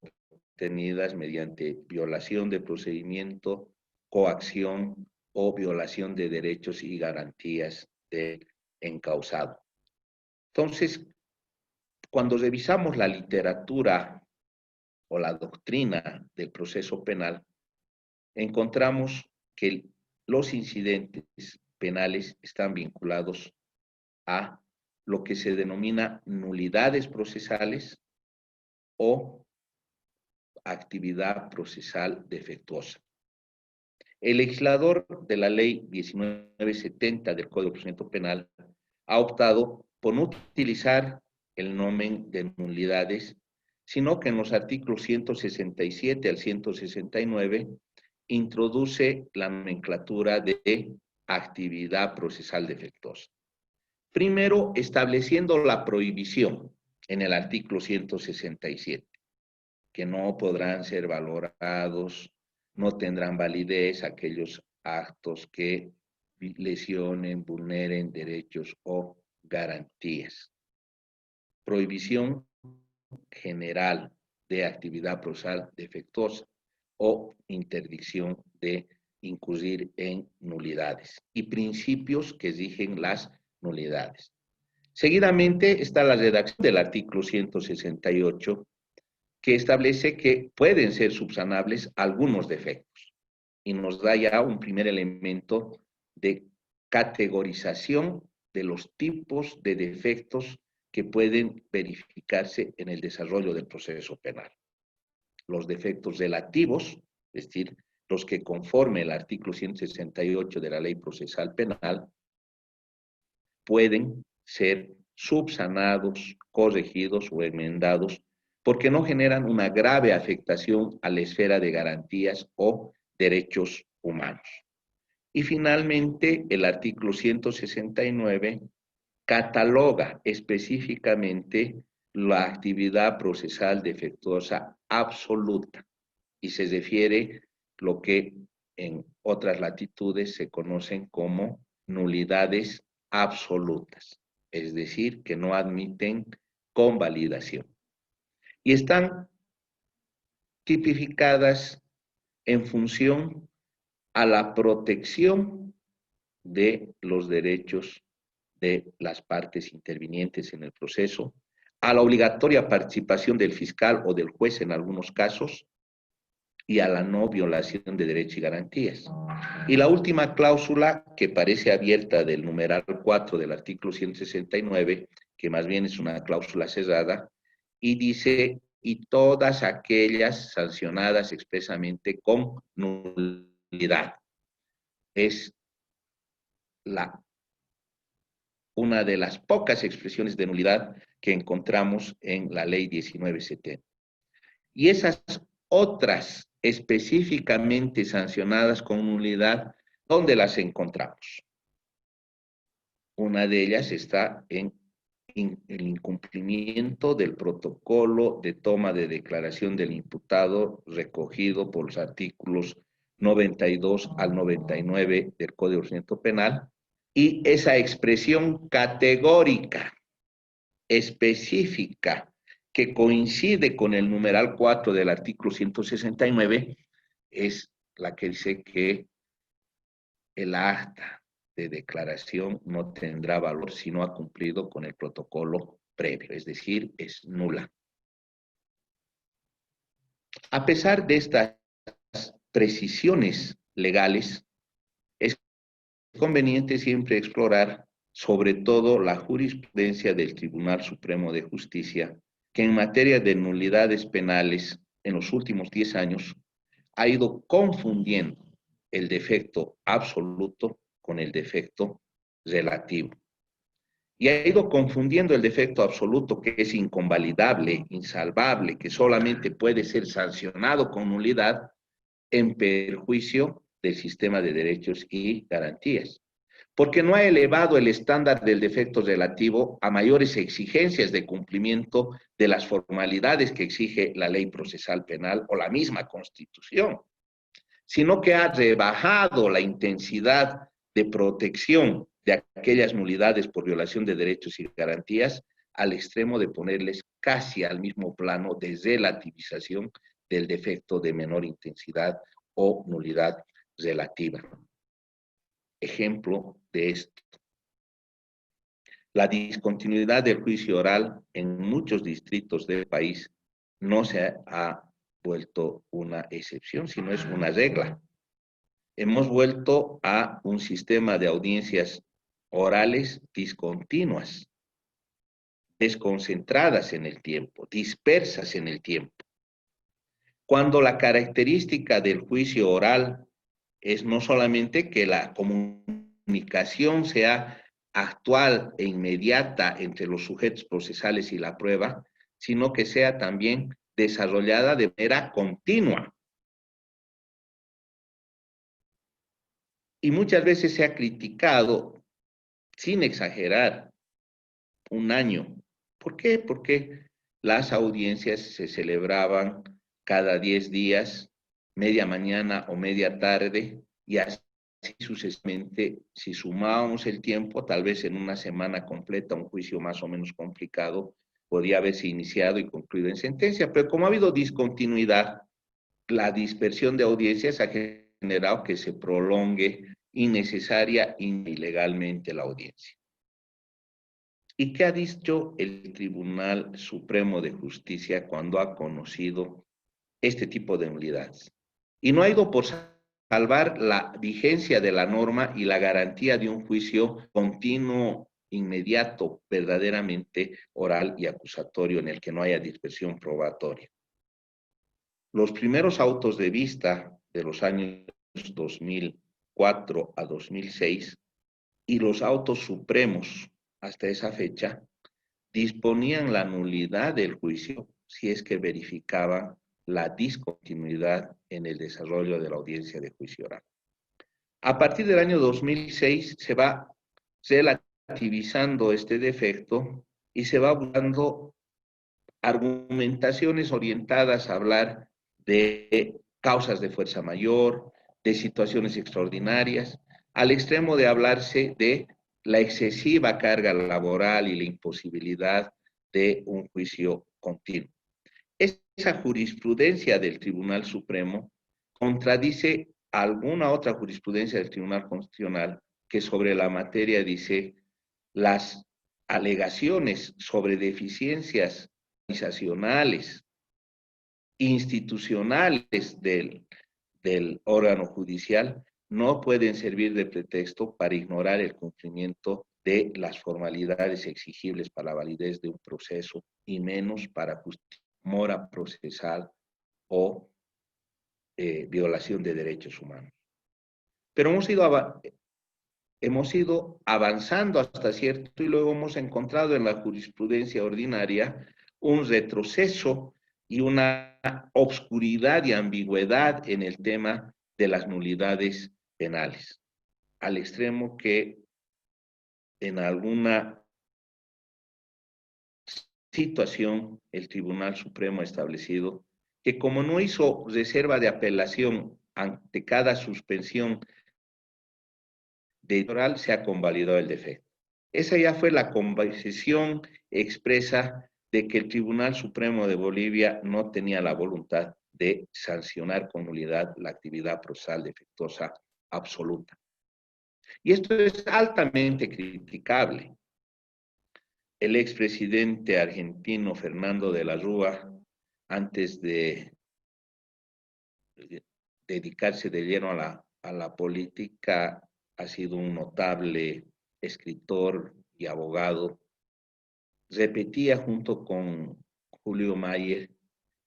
tenidas mediante violación de procedimiento, coacción o violación de derechos y garantías del encausado. Entonces, cuando revisamos la literatura o la doctrina del proceso penal, encontramos que los incidentes penales están vinculados a lo que se denomina nulidades procesales o actividad procesal defectuosa. El legislador de la ley 1970 del Código de Procedimiento Penal ha optado por no utilizar el nomen de nulidades, sino que en los artículos 167 al 169 introduce la nomenclatura de actividad procesal defectuosa. Primero, estableciendo la prohibición en el artículo 167, que no podrán ser valorados, no tendrán validez aquellos actos que lesionen, vulneren derechos o garantías. Prohibición general de actividad procesal defectuosa o interdicción de incurrir en nulidades y principios que rigen las nulidades. Seguidamente está la redacción del artículo 168, que establece que pueden ser subsanables algunos defectos y nos da ya un primer elemento de categorización de los tipos de defectos que pueden verificarse en el desarrollo del proceso penal. Los defectos relativos, es decir, los que conforme el artículo 168 de la Ley Procesal Penal, pueden ser subsanados, corregidos o enmendados porque no generan una grave afectación a la esfera de garantías o derechos humanos. Y finalmente, el artículo 169 cataloga específicamente la actividad procesal defectuosa absoluta y se refiere lo que en otras latitudes se conocen como nulidades absolutas, es decir, que no admiten convalidación. Y están tipificadas en función a la protección de los derechos de las partes intervinientes en el proceso, a la obligatoria participación del fiscal o del juez en algunos casos y a la no violación de derechos y garantías. Y la última cláusula que parece abierta del numeral 4 del artículo 169, que más bien es una cláusula cerrada, y dice, y todas aquellas sancionadas expresamente con nulidad. Es una de las pocas expresiones de nulidad que encontramos en la ley 1970. Y esas otras específicamente sancionadas con nulidad, ¿dónde las encontramos? Una de ellas está en el incumplimiento del protocolo de toma de declaración del imputado recogido por los artículos 92 al 99 del Código de Procedimiento Penal, y esa expresión categórica, específica, que coincide con el numeral 4 del artículo 169, es la que dice que el acta de declaración no tendrá valor si no ha cumplido con el protocolo previo, es decir, es nula. A pesar de estas precisiones legales, es conveniente siempre explorar sobre todo la jurisprudencia del Tribunal Supremo de Justicia, que en materia de nulidades penales en los últimos 10 años ha ido confundiendo el defecto absoluto con el defecto relativo. Y ha ido confundiendo el defecto absoluto, que es inconvalidable, insalvable, que solamente puede ser sancionado con nulidad, en perjuicio del sistema de derechos y garantías, porque no ha elevado el estándar del defecto relativo a mayores exigencias de cumplimiento de las formalidades que exige la ley procesal penal o la misma Constitución, sino que ha rebajado la intensidad de protección de aquellas nulidades por violación de derechos y garantías al extremo de ponerles casi al mismo plano de relativización del defecto de menor intensidad o nulidad relativa. Ejemplo de esto: la discontinuidad del juicio oral en muchos distritos del país no se ha vuelto una excepción, sino es una regla. Hemos vuelto a un sistema de audiencias orales discontinuas, desconcentradas en el tiempo, dispersas en el tiempo. Cuando la característica del juicio oral es no solamente que la comunicación sea actual e inmediata entre los sujetos procesales y la prueba, sino que sea también desarrollada de manera continua. Y muchas veces se ha criticado, sin exagerar, un año. ¿Por qué? Porque las audiencias se celebraban cada 10 días, media mañana o media tarde, y así sucesivamente, si sumábamos el tiempo, tal vez en una semana completa, un juicio más o menos complicado, podía haberse iniciado y concluido en sentencia. Pero como ha habido discontinuidad, la dispersión de audiencias ha generado que se prolongue innecesaria e ilegalmente la audiencia. ¿Y qué ha dicho el Tribunal Supremo de Justicia cuando ha conocido este tipo de nulidades? Y no ha ido por salvar la vigencia de la norma y la garantía de un juicio continuo, inmediato, verdaderamente oral y acusatorio en el que no haya dispersión probatoria. Los primeros autos de vista de los años 2004 a 2006 y los autos supremos hasta esa fecha disponían la nulidad del juicio si es que verificaban la discontinuidad en el desarrollo de la audiencia de juicio oral. A partir del año 2006 se va relativizando este defecto y se va buscando argumentaciones orientadas a hablar de causas de fuerza mayor, de situaciones extraordinarias, al extremo de hablarse de la excesiva carga laboral y la imposibilidad de un juicio continuo. Esa jurisprudencia del Tribunal Supremo contradice alguna otra jurisprudencia del Tribunal Constitucional que sobre la materia dice las alegaciones sobre deficiencias organizacionales, institucionales del órgano judicial no pueden servir de pretexto para ignorar el cumplimiento de las formalidades exigibles para la validez de un proceso y menos para mora procesal o violación de derechos humanos. Pero hemos ido avanzando hasta cierto y luego hemos encontrado en la jurisprudencia ordinaria un retroceso y una obscuridad y ambigüedad en el tema de las nulidades penales, al extremo que en alguna situación el Tribunal Supremo ha establecido que como no hizo reserva de apelación ante cada suspensión de oral, se ha convalidado el defecto. Esa ya fue la convicción expresa de que el Tribunal Supremo de Bolivia no tenía la voluntad de sancionar con nulidad la actividad procesal defectuosa absoluta. Y esto es altamente criticable. El expresidente argentino Fernando de la Rúa, antes de dedicarse de lleno a la política, ha sido un notable escritor y abogado. Repetía junto con Julio Mayer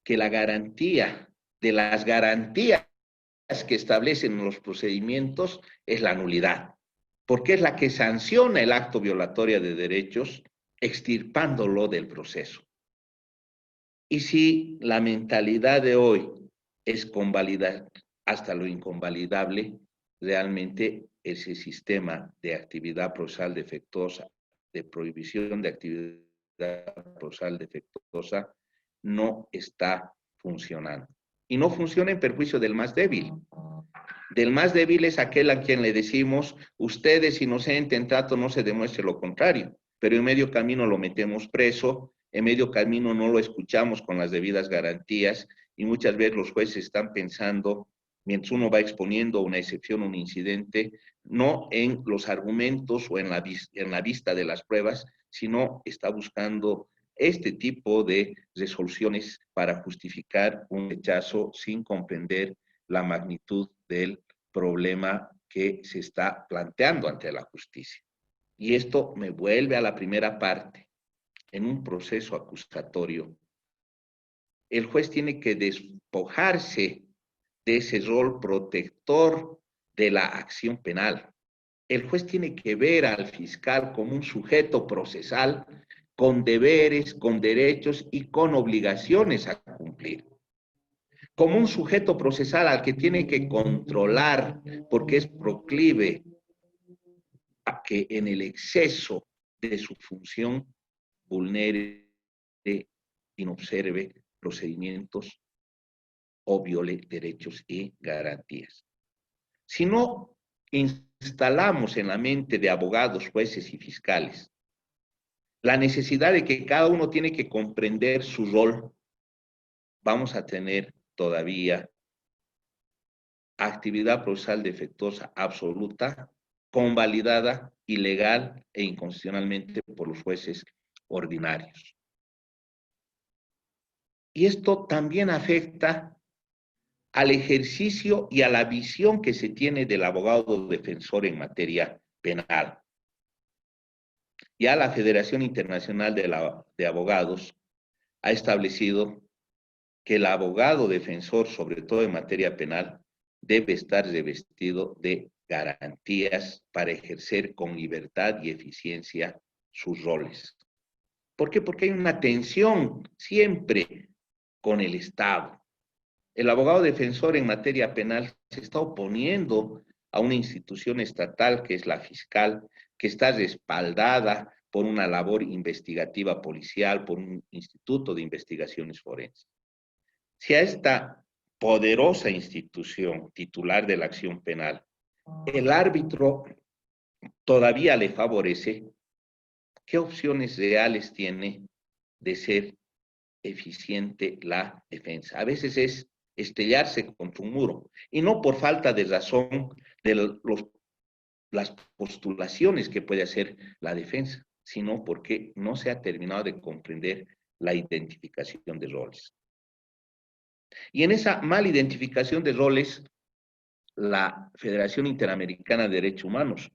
que la garantía de las garantías que establecen los procedimientos es la nulidad, porque es la que sanciona el acto violatorio de derechos, extirpándolo del proceso. Y si la mentalidad de hoy es convalidar hasta lo inconvalidable, realmente ese sistema de actividad procesal defectuosa, de prohibición de actividad procesal defectuosa, no está funcionando. Y no funciona en perjuicio del más débil. Del más débil es aquel a quien le decimos, usted es inocente, en trato no se demuestre lo contrario, pero en medio camino lo metemos preso, en medio camino no lo escuchamos con las debidas garantías y muchas veces los jueces están pensando, mientras uno va exponiendo una excepción, un incidente, no en los argumentos o en la vista de las pruebas, sino está buscando este tipo de resoluciones para justificar un rechazo sin comprender la magnitud del problema que se está planteando ante la justicia. Y esto me vuelve a la primera parte. En un proceso acusatorio, el juez tiene que despojarse de ese rol protector de la acción penal. El juez tiene que ver al fiscal como un sujeto procesal con deberes, con derechos y con obligaciones a cumplir. Como un sujeto procesal al que tiene que controlar porque es proclive a que en el exceso de su función vulnere, inobserve procedimientos o viole derechos y garantías. Si no instalamos en la mente de abogados, jueces y fiscales la necesidad de que cada uno tiene que comprender su rol, vamos a tener todavía actividad procesal defectuosa absoluta, convalidada, ilegal e inconstitucionalmente por los jueces ordinarios. Y esto también afecta al ejercicio y a la visión que se tiene del abogado defensor en materia penal. Ya la Federación Internacional de Abogados ha establecido que el abogado defensor, sobre todo en materia penal, debe estar revestido de garantías para ejercer con libertad y eficiencia sus roles. ¿Por qué? Porque hay una tensión siempre con el Estado. El abogado defensor en materia penal se está oponiendo a una institución estatal que es la fiscal, que está respaldada por una labor investigativa policial, por un instituto de investigaciones forenses. Si a esta poderosa institución titular de la acción penal, el árbitro todavía le favorece, ¿qué opciones reales tiene de ser eficiente la defensa? A veces es estrellarse contra un muro, y no por falta de razón de las postulaciones que puede hacer la defensa, sino porque no se ha terminado de comprender la identificación de roles. Y en esa mala identificación de roles, la Federación Interamericana de Derechos Humanos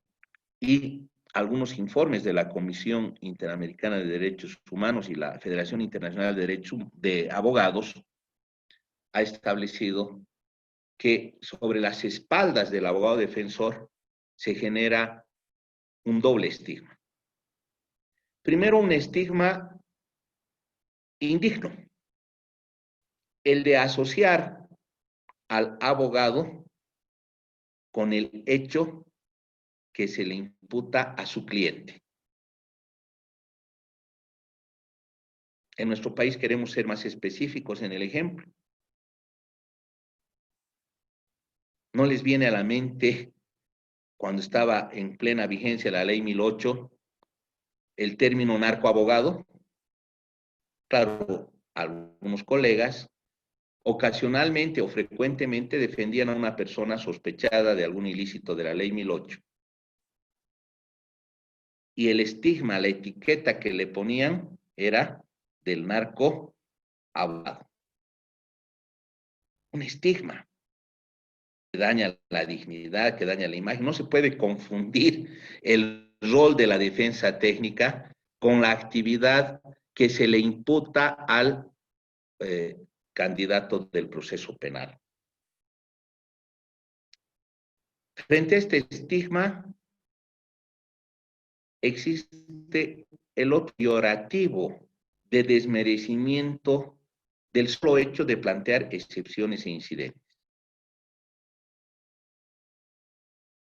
y algunos informes de la Comisión Interamericana de Derechos Humanos y la Federación Internacional de Derechos de Abogados ha establecido que sobre las espaldas del abogado defensor se genera un doble estigma. Primero, un estigma indigno, el de asociar al abogado con el hecho que se le imputa a su cliente. En nuestro país queremos ser más específicos en el ejemplo. ¿No les viene a la mente, cuando estaba en plena vigencia la ley 1008, el término narcoabogado? Claro, algunos colegas ocasionalmente o frecuentemente defendían a una persona sospechada de algún ilícito de la ley 1008. Y el estigma, la etiqueta que le ponían era del narcoabogado. Un estigma que daña la dignidad, que daña la imagen. No se puede confundir el rol de la defensa técnica con la actividad que se le imputa al candidato del proceso penal. Frente a este estigma, existe el otro peyorativo de desmerecimiento del solo hecho de plantear excepciones e incidentes.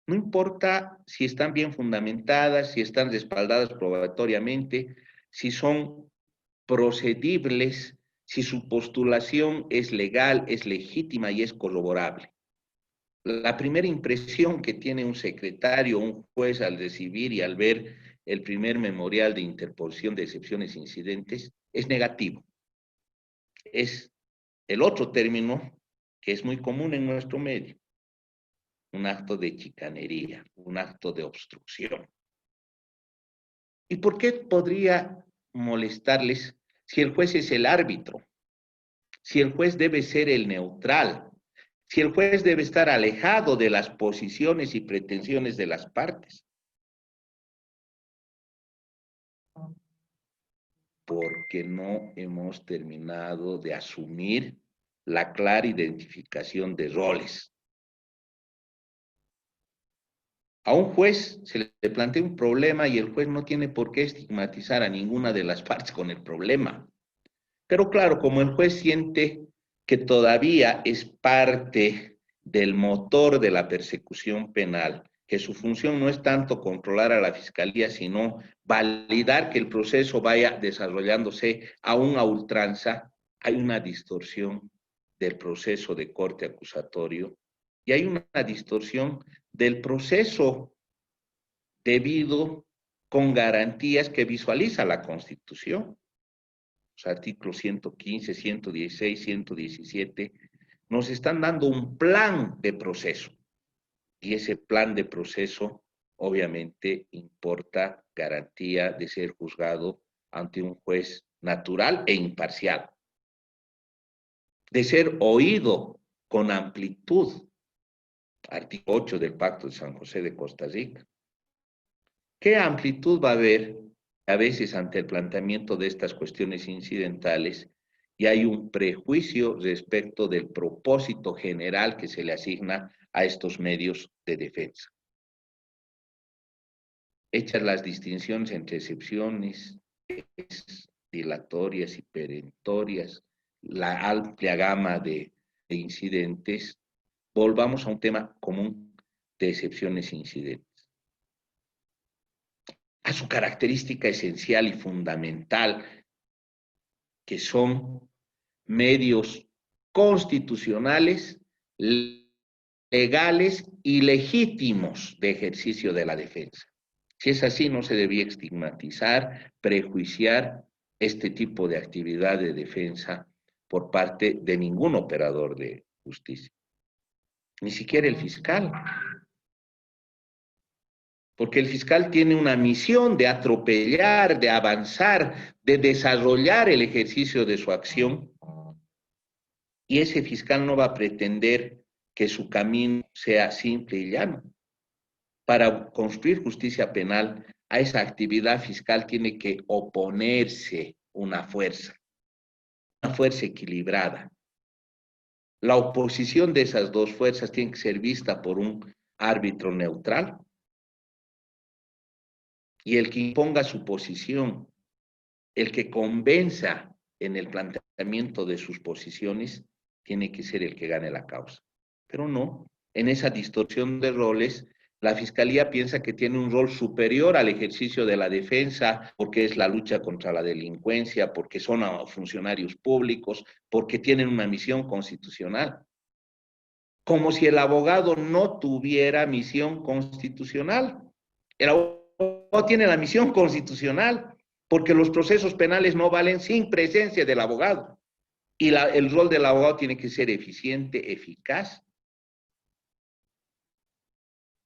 No importa si están bien fundamentadas, si están respaldadas probatoriamente, si son procedibles, si su postulación es legal, es legítima y es corroborable. La primera impresión que tiene un secretario o un juez al recibir y al ver el primer memorial de interposición de excepciones e incidentes es negativo. Es el otro término que es muy común en nuestro medio: un acto de chicanería, un acto de obstrucción. ¿Y por qué podría molestarles si el juez es el árbitro? Si el juez debe ser el neutral, si el juez debe estar alejado de las posiciones y pretensiones de las partes. Porque no hemos terminado de asumir la clara identificación de roles. A un juez se le plantea un problema y el juez no tiene por qué estigmatizar a ninguna de las partes con el problema. Pero claro, como el juez siente que todavía es parte del motor de la persecución penal, que su función no es tanto controlar a la fiscalía, sino validar que el proceso vaya desarrollándose aún a ultranza, hay una distorsión del proceso de corte acusatorio y hay una distorsión del proceso debido con garantías que visualiza la Constitución. Los artículos 115, 116, 117 nos están dando un plan de proceso. Y ese plan de proceso obviamente importa garantía de ser juzgado ante un juez natural e imparcial, de ser oído con amplitud, artículo 8 del Pacto de San José de Costa Rica. ¿Qué amplitud va a haber a veces ante el planteamiento de estas cuestiones incidentales? Y hay un prejuicio respecto del propósito general que se le asigna a estos medios de defensa. Hechas las distinciones entre excepciones, dilatorias y perentorias, la amplia gama de incidentes, volvamos a un tema común de excepciones e incidentes. A su característica esencial y fundamental, que son medios constitucionales, legales y legítimos de ejercicio de la defensa. Si es así, no se debía estigmatizar, prejuiciar este tipo de actividad de defensa por parte de ningún operador de justicia, ni siquiera el fiscal. Porque el fiscal tiene una misión de atropellar, de avanzar, de desarrollar el ejercicio de su acción. Y ese fiscal no va a pretender que su camino sea simple y llano. Para construir justicia penal, a esa actividad fiscal tiene que oponerse una fuerza equilibrada. La oposición de esas dos fuerzas tiene que ser vista por un árbitro neutral, y el que imponga su posición, el que convenza en el planteamiento de sus posiciones, tiene que ser el que gane la causa. Pero no, en esa distorsión de roles, la Fiscalía piensa que tiene un rol superior al ejercicio de la defensa, porque es la lucha contra la delincuencia, porque son funcionarios públicos, porque tienen una misión constitucional. Como si el abogado no tuviera misión constitucional. El abogado tiene la misión constitucional, porque los procesos penales no valen sin presencia del abogado. Y el rol del abogado tiene que ser eficiente, eficaz.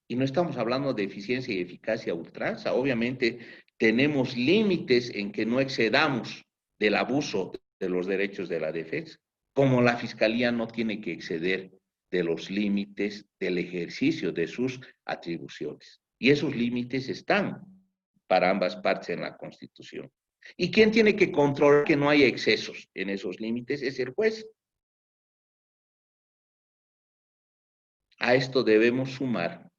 Y no estamos hablando de eficiencia y eficacia a ultranza. Obviamente tenemos límites en que no excedamos del abuso de los derechos de la defensa. Como la Fiscalía no tiene que exceder de los límites del ejercicio de sus atribuciones. Y esos límites están para ambas partes en la Constitución. ¿Y quién tiene que controlar que no haya excesos en esos límites? Es el juez. A esto debemos sumar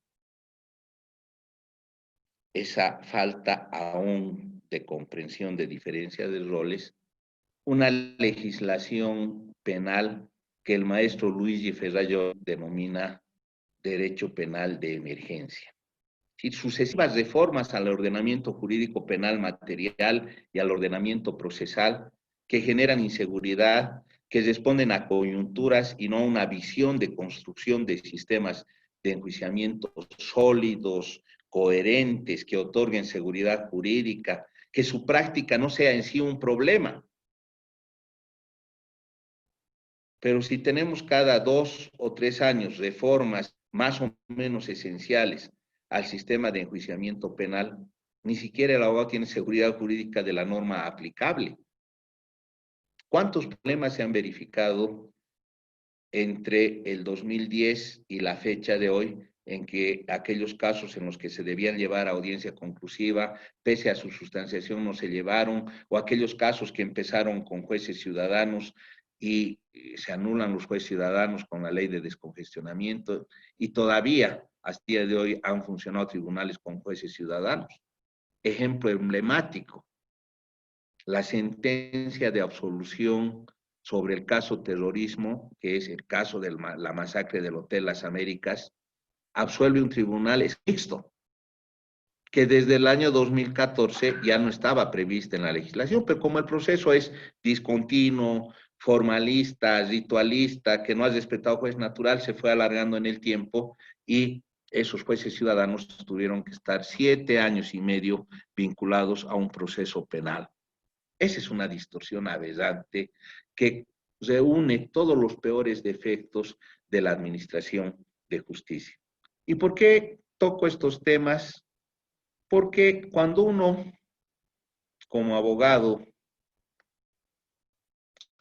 esa falta aún de comprensión de diferencia de roles, una legislación penal que el maestro Luigi Ferrallo denomina derecho penal de emergencia. Y sucesivas reformas al ordenamiento jurídico penal material y al ordenamiento procesal que generan inseguridad, que responden a coyunturas y no a una visión de construcción de sistemas de enjuiciamiento sólidos, coherentes, que otorguen seguridad jurídica, que su práctica no sea en sí un problema. Pero si tenemos cada 2 o 3 años reformas más o menos esenciales al sistema de enjuiciamiento penal, ni siquiera el abogado tiene seguridad jurídica de la norma aplicable. ¿Cuántos problemas se han verificado entre el 2010 y la fecha de hoy, en que aquellos casos en los que se debían llevar a audiencia conclusiva, pese a su sustanciación, no se llevaron, o aquellos casos que empezaron con jueces ciudadanos y se anulan los jueces ciudadanos con la ley de descongestionamiento, y todavía hasta el día de hoy han funcionado tribunales con jueces ciudadanos? Ejemplo emblemático, la sentencia de absolución sobre el caso terrorismo, que es el caso de la masacre del Hotel Las Américas, absuelve un tribunal mixto, que desde el año 2014 ya no estaba prevista en la legislación, pero como el proceso es discontinuo, formalista, ritualista, que no ha respetado juez natural, se fue alargando en el tiempo y esos jueces ciudadanos tuvieron que estar 7 años y medio vinculados a un proceso penal. Esa es una distorsión aberrante que reúne todos los peores defectos de la administración de justicia. ¿Y por qué toco estos temas? Porque cuando uno, como abogado,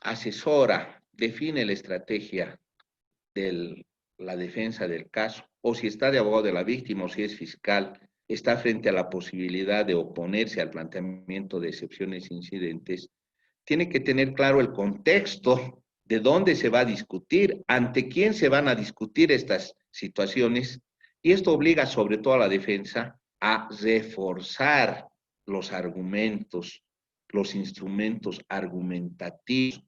asesora, define la estrategia de la defensa del caso, o si está de abogado de la víctima o si es fiscal, está frente a la posibilidad de oponerse al planteamiento de excepciones e incidentes, tiene que tener claro el contexto de dónde se va a discutir, ante quién se van a discutir estas situaciones, y esto obliga sobre todo a la defensa a reforzar los argumentos, los instrumentos argumentativos,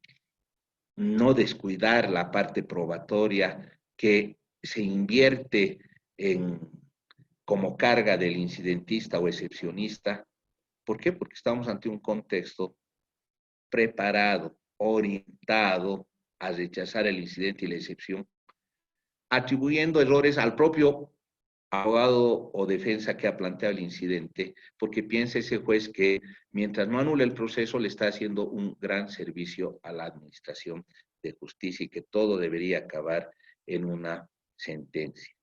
no descuidar la parte probatoria que se invierte en, como carga del incidentista o excepcionista. ¿Por qué? Porque estamos ante un contexto preparado, orientado a rechazar el incidente y la excepción, atribuyendo errores al propio abogado o defensa que ha planteado el incidente, porque piensa ese juez que mientras no anule el proceso le está haciendo un gran servicio a la administración de justicia y que todo debería acabar en una sentencia.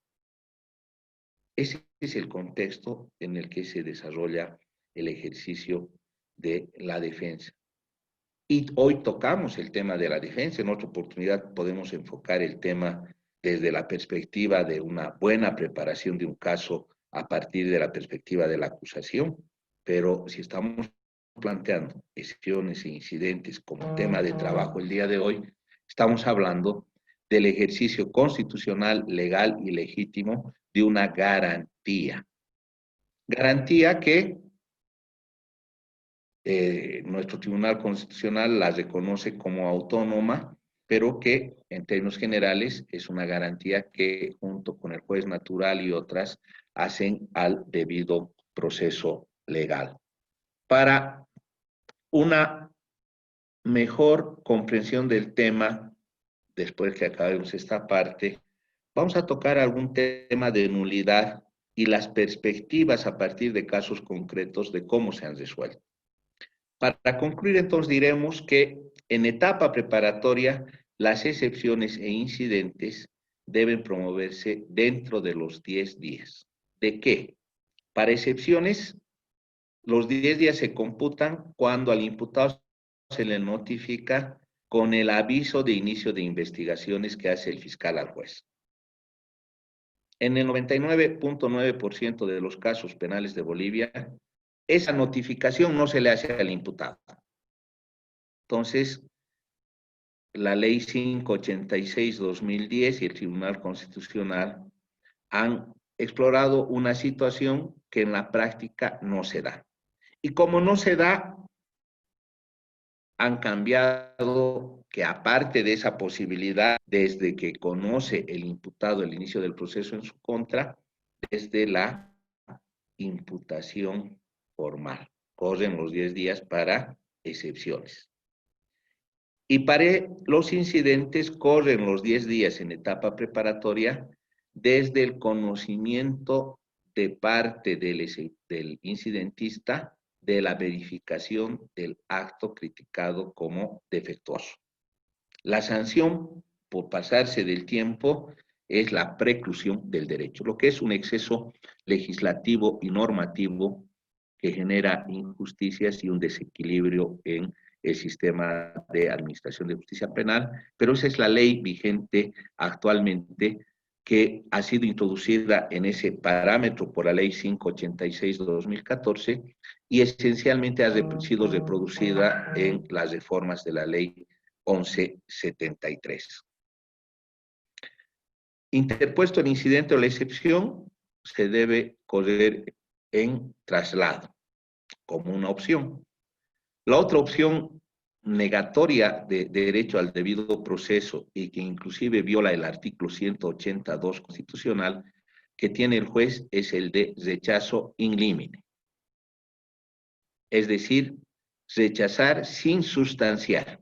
Ese es el contexto en el que se desarrolla el ejercicio de la defensa. Y hoy tocamos el tema de la defensa. En otra oportunidad podemos enfocar el tema desde la perspectiva de una buena preparación de un caso a partir de la perspectiva de la acusación. Pero si estamos planteando excepciones e incidentes como tema de trabajo el día de hoy, estamos hablando del ejercicio constitucional, legal y legítimo de una garantía. Garantía que nuestro Tribunal Constitucional la reconoce como autónoma, pero que en términos generales es una garantía que junto con el juez natural y otras hacen al debido proceso legal. Para una mejor comprensión del tema, después que acabemos esta parte, vamos a tocar algún tema de nulidad y las perspectivas a partir de casos concretos de cómo se han resuelto. Para concluir, entonces, diremos que en etapa preparatoria, las excepciones e incidentes deben promoverse dentro de los 10 días. ¿De qué? Para excepciones, los 10 días se computan cuando al imputado se le notifica con el aviso de inicio de investigaciones que hace el fiscal al juez. En el 99.9% de los casos penales de Bolivia, esa notificación no se le hace al imputado. Entonces, la Ley 586-2010 y el Tribunal Constitucional han explorado una situación que en la práctica no se da. Y como no se da, han cambiado que aparte de esa posibilidad, desde que conoce el imputado el inicio del proceso en su contra, desde la imputación formal. Corren los 10 días para excepciones. Y para los incidentes corren los 10 días en etapa preparatoria desde el conocimiento de parte del incidentista de la verificación del acto criticado como defectuoso. La sanción por pasarse del tiempo es la preclusión del derecho, lo que es un exceso legislativo y normativo que genera injusticias y un desequilibrio en el sistema de administración de justicia penal, pero esa es la ley vigente actualmente que ha sido introducida en ese parámetro por la ley 586-2014 y esencialmente ha sido reproducida en las reformas de la ley 1173. Interpuesto el incidente o la excepción, se debe correr en traslado como una opción. La otra opción negatoria de derecho al debido proceso y que inclusive viola el artículo 182 constitucional que tiene el juez es el de rechazo in limine. Es decir, rechazar sin sustanciar.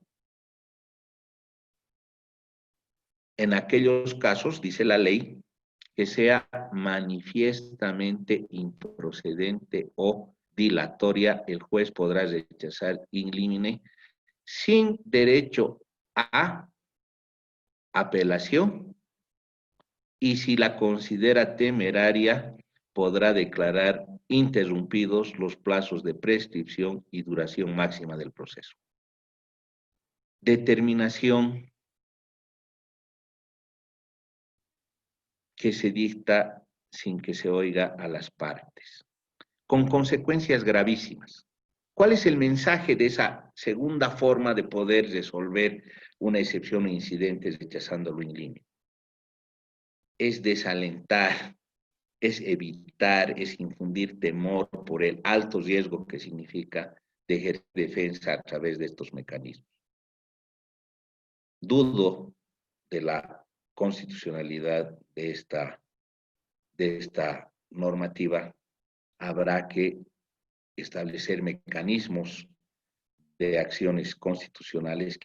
en aquellos casos, dice la ley, que sea manifiestamente improcedente o dilatoria, el juez podrá rechazar in limine sin derecho a apelación y si la considera temeraria, podrá declarar interrumpidos los plazos de prescripción y duración máxima del proceso. Determinación que se dicta sin que se oiga a las partes, con consecuencias gravísimas. ¿Cuál es el mensaje de esa segunda forma de poder resolver una excepción o incidente rechazándolo in limine? Es desalentar, es evitar, es infundir temor por el alto riesgo que significa de ejercer defensa a través de estos mecanismos. Dudo de la constitucionalidad de esta normativa. Habrá que establecer mecanismos de acciones constitucionales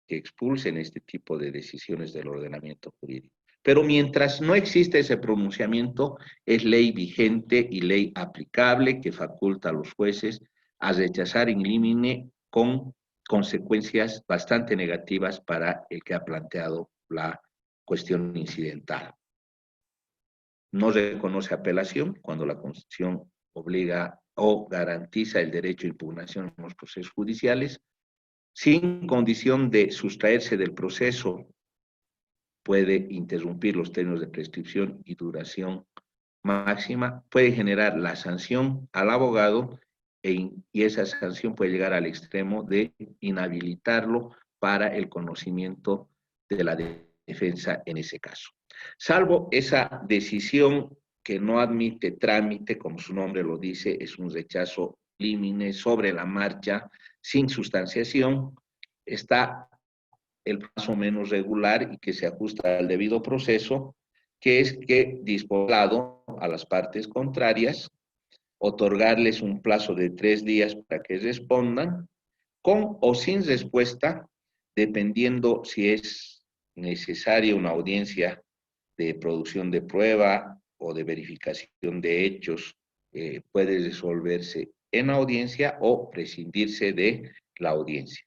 que expulsen este tipo de decisiones del ordenamiento jurídico. Pero mientras no existe ese pronunciamiento, es ley vigente y ley aplicable que faculta a los jueces a rechazar in limine con consecuencias bastante negativas para el que ha planteado la cuestión incidental. No reconoce apelación cuando la Constitución obliga o garantiza el derecho a impugnación en los procesos judiciales. Sin condición de sustraerse del proceso, puede interrumpir los términos de prescripción y duración máxima, puede generar la sanción al abogado y esa sanción puede llegar al extremo de inhabilitarlo para el conocimiento de la defensa en ese caso. Salvo esa decisión que no admite trámite, como su nombre lo dice, es un rechazo límine sobre la marcha, sin sustanciación, está el plazo menos regular y que se ajusta al debido proceso, que es que disposado a las partes contrarias, otorgarles un plazo de 3 días para que respondan, con o sin respuesta, dependiendo si es necesaria una audiencia de producción de prueba o de verificación de hechos, puede resolverse en audiencia o prescindirse de la audiencia.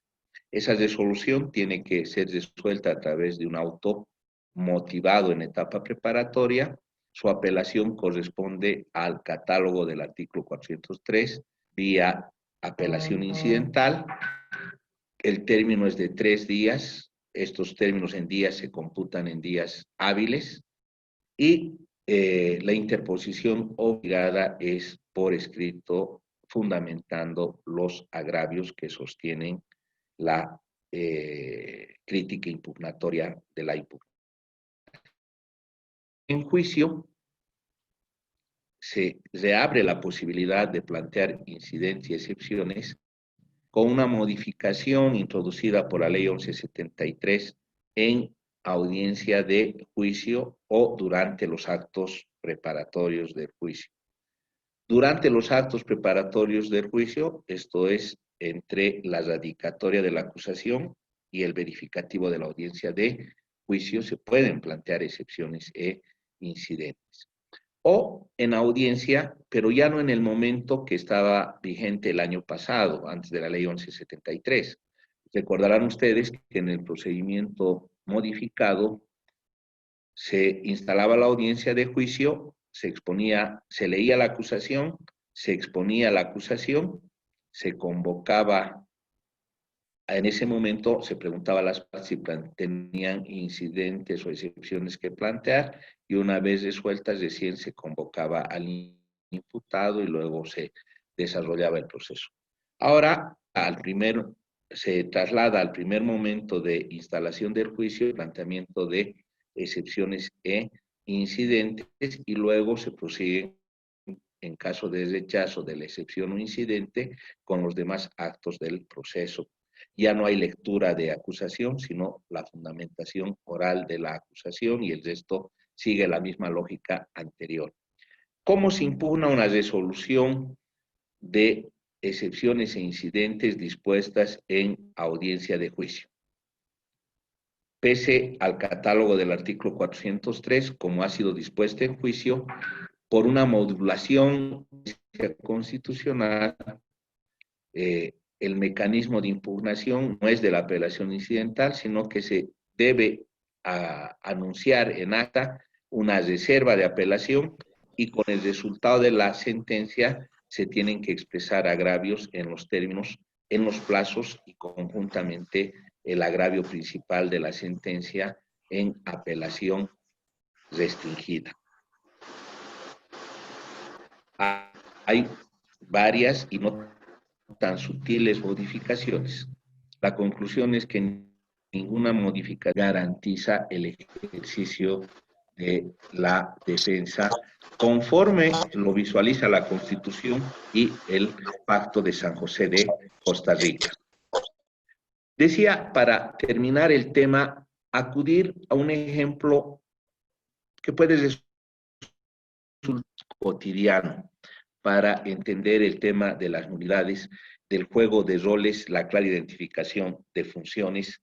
Esa resolución tiene que ser resuelta a través de un auto motivado en etapa preparatoria. Su apelación corresponde al catálogo del artículo 403 vía apelación incidental. El término es de 3 días. Estos términos en días se computan en días hábiles y la interposición obligada es por escrito, fundamentando los agravios que sostienen la crítica impugnatoria de la impugnación. En juicio se reabre la posibilidad de plantear incidentes y excepciones con una modificación introducida por la ley 1173 en audiencia de juicio o durante los actos preparatorios del juicio. Durante los actos preparatorios del juicio, esto es entre la radicatoria de la acusación y el verificativo de la audiencia de juicio, se pueden plantear excepciones e incidentes. O en audiencia, pero ya no en el momento que estaba vigente el año pasado, antes de la ley 1173. Recordarán ustedes que en el procedimiento modificado se instalaba la audiencia de juicio, se exponía, se leía la acusación, se exponía la acusación, se convocaba, en ese momento se preguntaba a las partes si tenían incidentes o excepciones que plantear y una vez resueltas recién se convocaba al imputado y luego se desarrollaba el proceso. Ahora, se traslada al primer momento de instalación del juicio el planteamiento de excepciones e incidentes y luego se prosigue en caso de rechazo de la excepción o incidente con los demás actos del proceso. Ya no hay lectura de acusación, sino la fundamentación oral de la acusación y el resto sigue la misma lógica anterior. ¿Cómo se impugna una resolución de excepciones e incidentes dispuestas en audiencia de juicio? pese al catálogo del artículo 403, como ha sido dispuesto en juicio, por una modulación constitucional, el mecanismo de impugnación no es de la apelación incidental, sino que se debe anunciar en acta una reserva de apelación y con el resultado de la sentencia se tienen que expresar agravios en los términos, en los plazos y conjuntamente el agravio principal de la sentencia en apelación restringida. Hay varias y no tan sutiles modificaciones. La conclusión es que ninguna modificación garantiza el ejercicio de la defensa conforme lo visualiza la Constitución y el Pacto de San José de Costa Rica. Decía, para terminar el tema, acudir a un ejemplo que puede resultar cotidiano para entender el tema de las nulidades, del juego de roles, la clara identificación de funciones.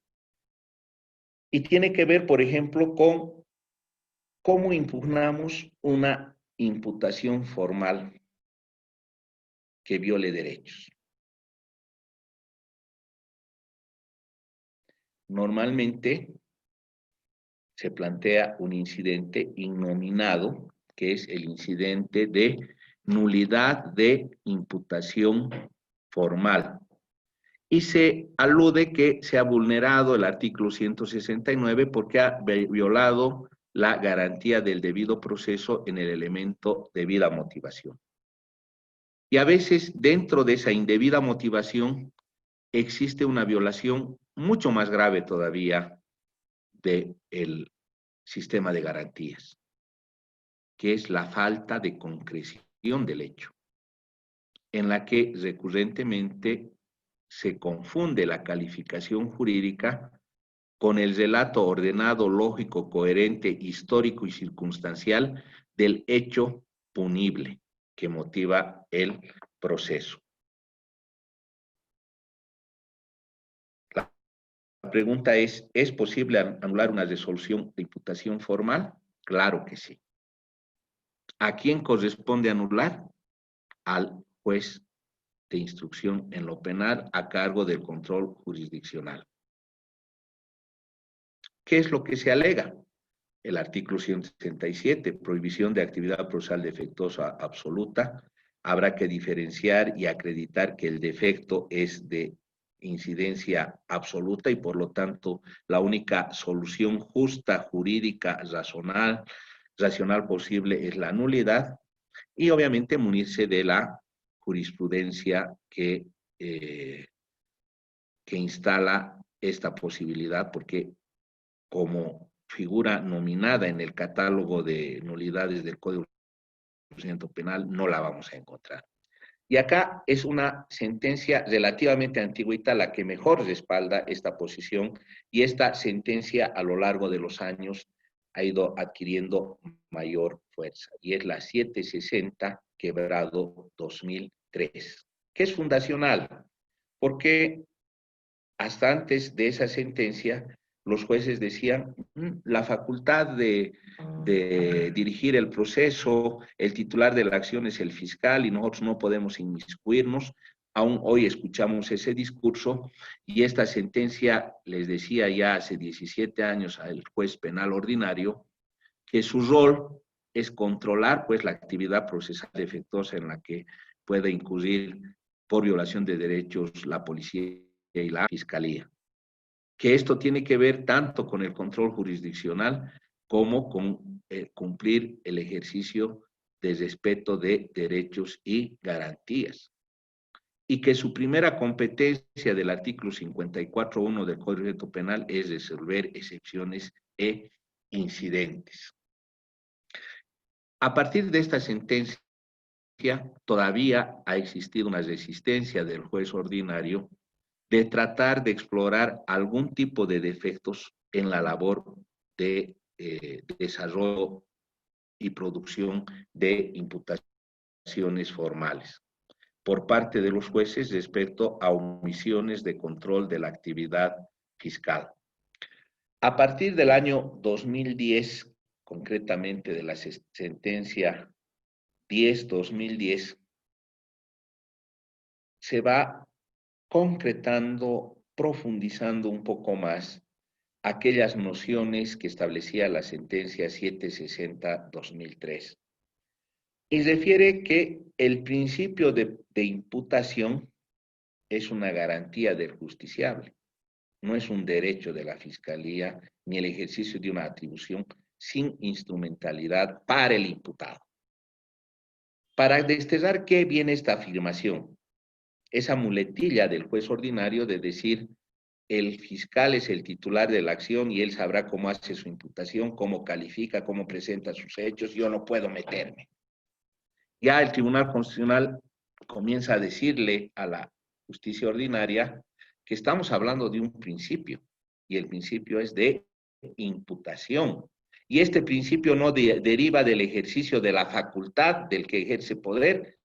Y tiene que ver, por ejemplo, con cómo impugnamos una imputación formal que viole derechos. Normalmente se plantea un incidente innominado, que es el incidente de nulidad de imputación formal. Y se alude que se ha vulnerado el artículo 169 porque ha violado la garantía del debido proceso en el elemento debida motivación. Y a veces, dentro de esa indebida motivación, existe una violación mucho más grave todavía del sistema de garantías, que es la falta de concreción del hecho, en la que recurrentemente se confunde la calificación jurídica con el relato ordenado, lógico, coherente, histórico y circunstancial del hecho punible que motiva el proceso. La pregunta ¿es posible anular una resolución de imputación formal? Claro que sí. ¿A quién corresponde anular? Al juez de instrucción en lo penal a cargo del control jurisdiccional. ¿Qué es lo que se alega? El artículo 167, prohibición de actividad procesal defectuosa absoluta. Habrá que diferenciar y acreditar que el defecto es de incidencia absoluta y por lo tanto la única solución justa, jurídica, racional posible es la nulidad y obviamente munirse de la jurisprudencia que instala esta posibilidad porque como figura nominada en el catálogo de nulidades del Código de Procedimiento Penal, no la vamos a encontrar. Y acá es una sentencia relativamente antigüita la que mejor respalda esta posición y esta sentencia a lo largo de los años ha ido adquiriendo mayor fuerza y es la 760 quebrado 2003, que es fundacional porque hasta antes de esa sentencia los jueces decían la facultad de dirigir el proceso, el titular de la acción es el fiscal y nosotros no podemos inmiscuirnos. Aún hoy escuchamos ese discurso y esta sentencia les decía ya hace 17 años al juez penal ordinario que su rol es controlar pues la actividad procesal defectuosa en la que puede incurrir por violación de derechos la policía y la fiscalía. Que esto tiene que ver tanto con el control jurisdiccional como con cumplir el ejercicio de respeto de derechos y garantías. Y que su primera competencia del artículo 54.1 del Código de Procedimiento Penal es resolver excepciones e incidentes. A partir de esta sentencia, todavía ha existido una resistencia del juez ordinario de tratar de explorar algún tipo de defectos en la labor de desarrollo y producción de imputaciones formales por parte de los jueces respecto a omisiones de control de la actividad fiscal. A partir del año 2010, concretamente de la sentencia 10-2010, se va concretando, profundizando un poco más aquellas nociones que establecía la sentencia 760-2003. Y refiere que el principio de imputación es una garantía del justiciable, no es un derecho de la Fiscalía ni el ejercicio de una atribución sin instrumentalidad para el imputado. Para desterrar qué viene esta afirmación, esa muletilla del juez ordinario de decir el fiscal es el titular de la acción y él sabrá cómo hace su imputación, cómo califica, cómo presenta sus hechos, yo no puedo meterme. Ya el Tribunal Constitucional comienza a decirle a la justicia ordinaria que estamos hablando de un principio, y el principio es de imputación. Y este principio no deriva del ejercicio de la facultad del que ejerce poder,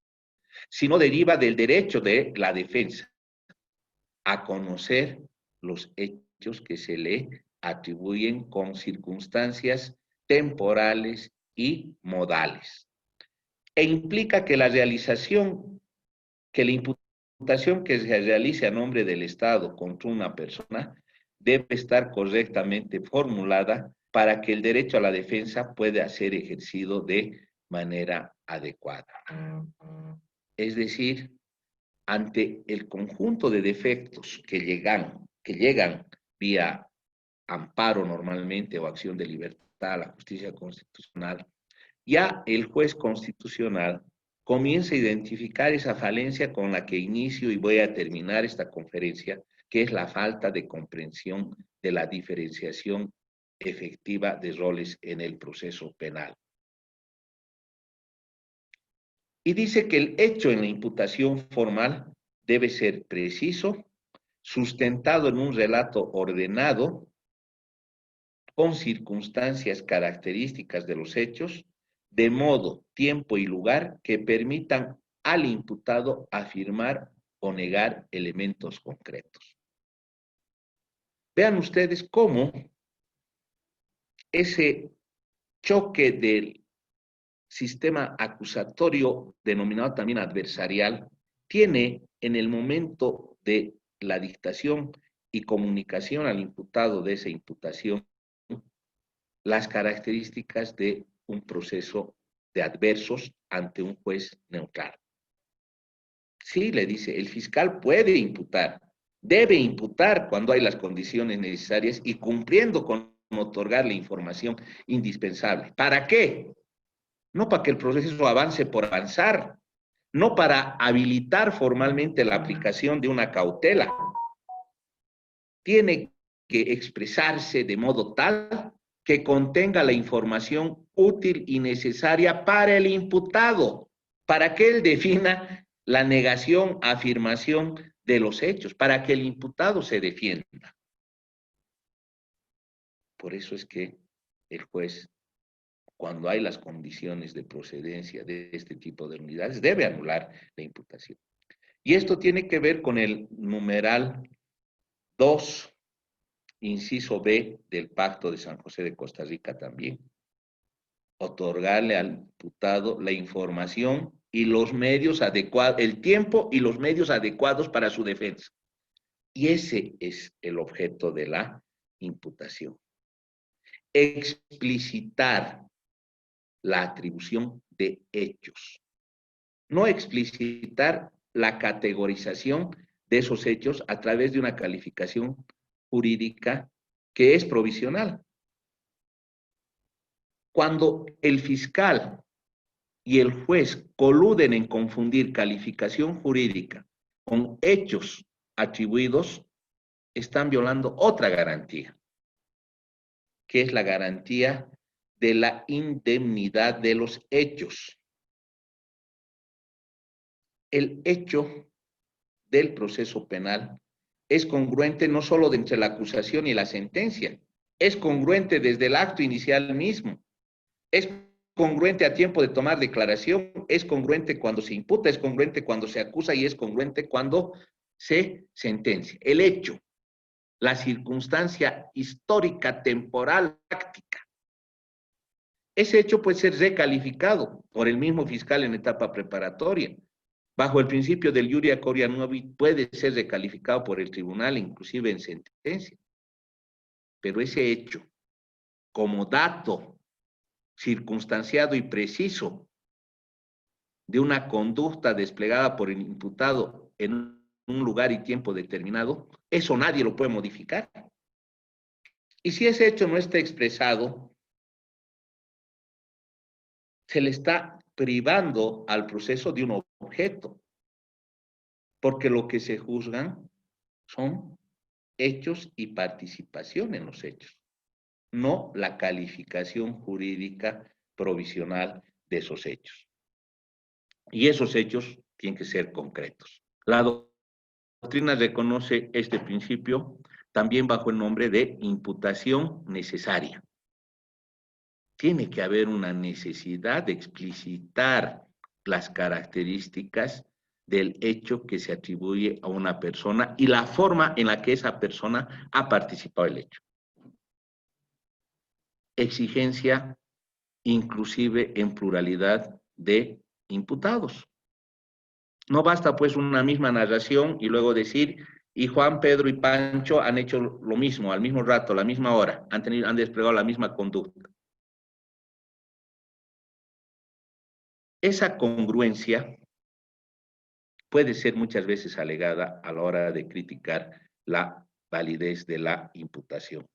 sino deriva del derecho de la defensa a conocer los hechos que se le atribuyen con circunstancias temporales y modales. E implica que la imputación que se realice a nombre del Estado contra una persona debe estar correctamente formulada para que el derecho a la defensa pueda ser ejercido de manera adecuada. Es decir, ante el conjunto de defectos que llegan vía amparo normalmente o acción de libertad a la justicia constitucional, ya el juez constitucional comienza a identificar esa falencia con la que inicio y voy a terminar esta conferencia, que es la falta de comprensión de la diferenciación efectiva de roles en el proceso penal. Y dice que el hecho en la imputación formal debe ser preciso, sustentado en un relato ordenado, con circunstancias características de los hechos, de modo, tiempo y lugar que permitan al imputado afirmar o negar elementos concretos. Vean ustedes cómo ese choque del sistema acusatorio, denominado también adversarial, tiene en el momento de la dictación y comunicación al imputado de esa imputación las características de un proceso de adversos ante un juez neutral. Sí, le dice, el fiscal puede imputar, debe imputar cuando hay las condiciones necesarias y cumpliendo con otorgar la información indispensable. ¿Para qué? No para que el proceso avance por avanzar, no para habilitar formalmente la aplicación de una cautela. Tiene que expresarse de modo tal que contenga la información útil y necesaria para el imputado, para que él defina la negación, afirmación de los hechos, para que el imputado se defienda. Por eso es que el juez, cuando hay las condiciones de procedencia de este tipo de unidades, debe anular la imputación. Y esto tiene que ver con el numeral 2, inciso B del Pacto de San José de Costa Rica también. Otorgarle al imputado la información y los medios adecuados, el tiempo y los medios adecuados para su defensa. Y ese es el objeto de la imputación. Explicitar la atribución de hechos. No explicitar la categorización de esos hechos a través de una calificación jurídica que es provisional. Cuando el fiscal y el juez coluden en confundir calificación jurídica con hechos atribuidos, están violando otra garantía, que es la garantía de la indemnidad de los hechos. El hecho del proceso penal es congruente no solo entre la acusación y la sentencia, es congruente desde el acto inicial mismo, es congruente a tiempo de tomar declaración, es congruente cuando se imputa, es congruente cuando se acusa y es congruente cuando se sentencia. El hecho, la circunstancia histórica, temporal, práctica. Ese hecho puede ser recalificado por el mismo fiscal en etapa preparatoria. Bajo el principio del iuria coria nobis puede ser recalificado por el tribunal, inclusive en sentencia. Pero ese hecho, como dato circunstanciado y preciso de una conducta desplegada por el imputado en un lugar y tiempo determinado, eso nadie lo puede modificar. Y si ese hecho no está expresado, se le está privando al proceso de un objeto, porque lo que se juzgan son hechos y participación en los hechos, no la calificación jurídica provisional de esos hechos. Y esos hechos tienen que ser concretos. La doctrina reconoce este principio también bajo el nombre de imputación necesaria. Tiene que haber una necesidad de explicitar las características del hecho que se atribuye a una persona y la forma en la que esa persona ha participado en el hecho. Exigencia inclusive en pluralidad de imputados. No basta pues una misma narración y luego decir, y Juan, Pedro y Pancho han hecho lo mismo, al mismo rato, a la misma hora, han desplegado la misma conducta. Esa congruencia puede ser muchas veces alegada a la hora de criticar la validez de la imputación.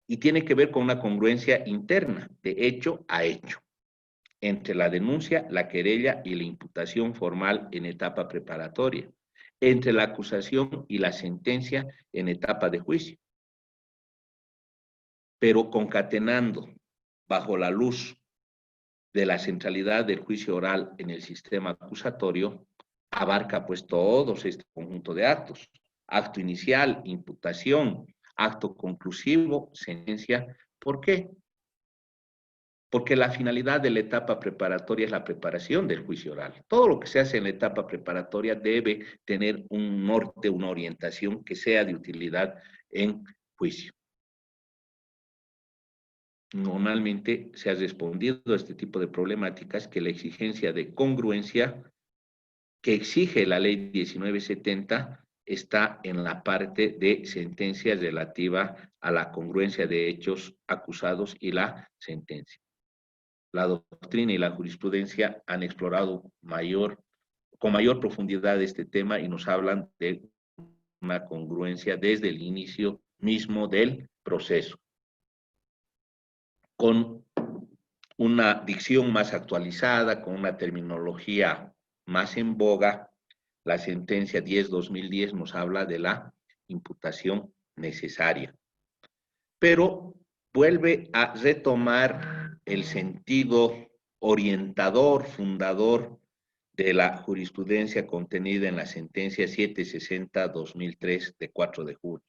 Y tiene que ver con una congruencia interna, de hecho a hecho, entre la denuncia, la querella y la imputación formal en etapa preparatoria, entre la acusación y la sentencia en etapa de juicio. Pero concatenando bajo la luz de la centralidad del juicio oral en el sistema acusatorio, abarca pues todos este conjunto de actos. Acto inicial, imputación, acto conclusivo, sentencia. ¿Por qué? Porque la finalidad de la etapa preparatoria es la preparación del juicio oral. Todo lo que se hace en la etapa preparatoria debe tener un norte, una orientación que sea de utilidad en juicio. Normalmente se ha respondido a este tipo de problemáticas que la exigencia de congruencia que exige la ley 1970 está en la parte de sentencias relativa a la congruencia de hechos acusados y la sentencia. La doctrina y la jurisprudencia han explorado con mayor profundidad este tema y nos hablan de una congruencia desde el inicio mismo del proceso, con una dicción más actualizada, con una terminología más en boga. La sentencia 10-2010 nos habla de la imputación necesaria, pero vuelve a retomar el sentido orientador, fundador de la jurisprudencia contenida en la sentencia 760-2003 de 4 de julio.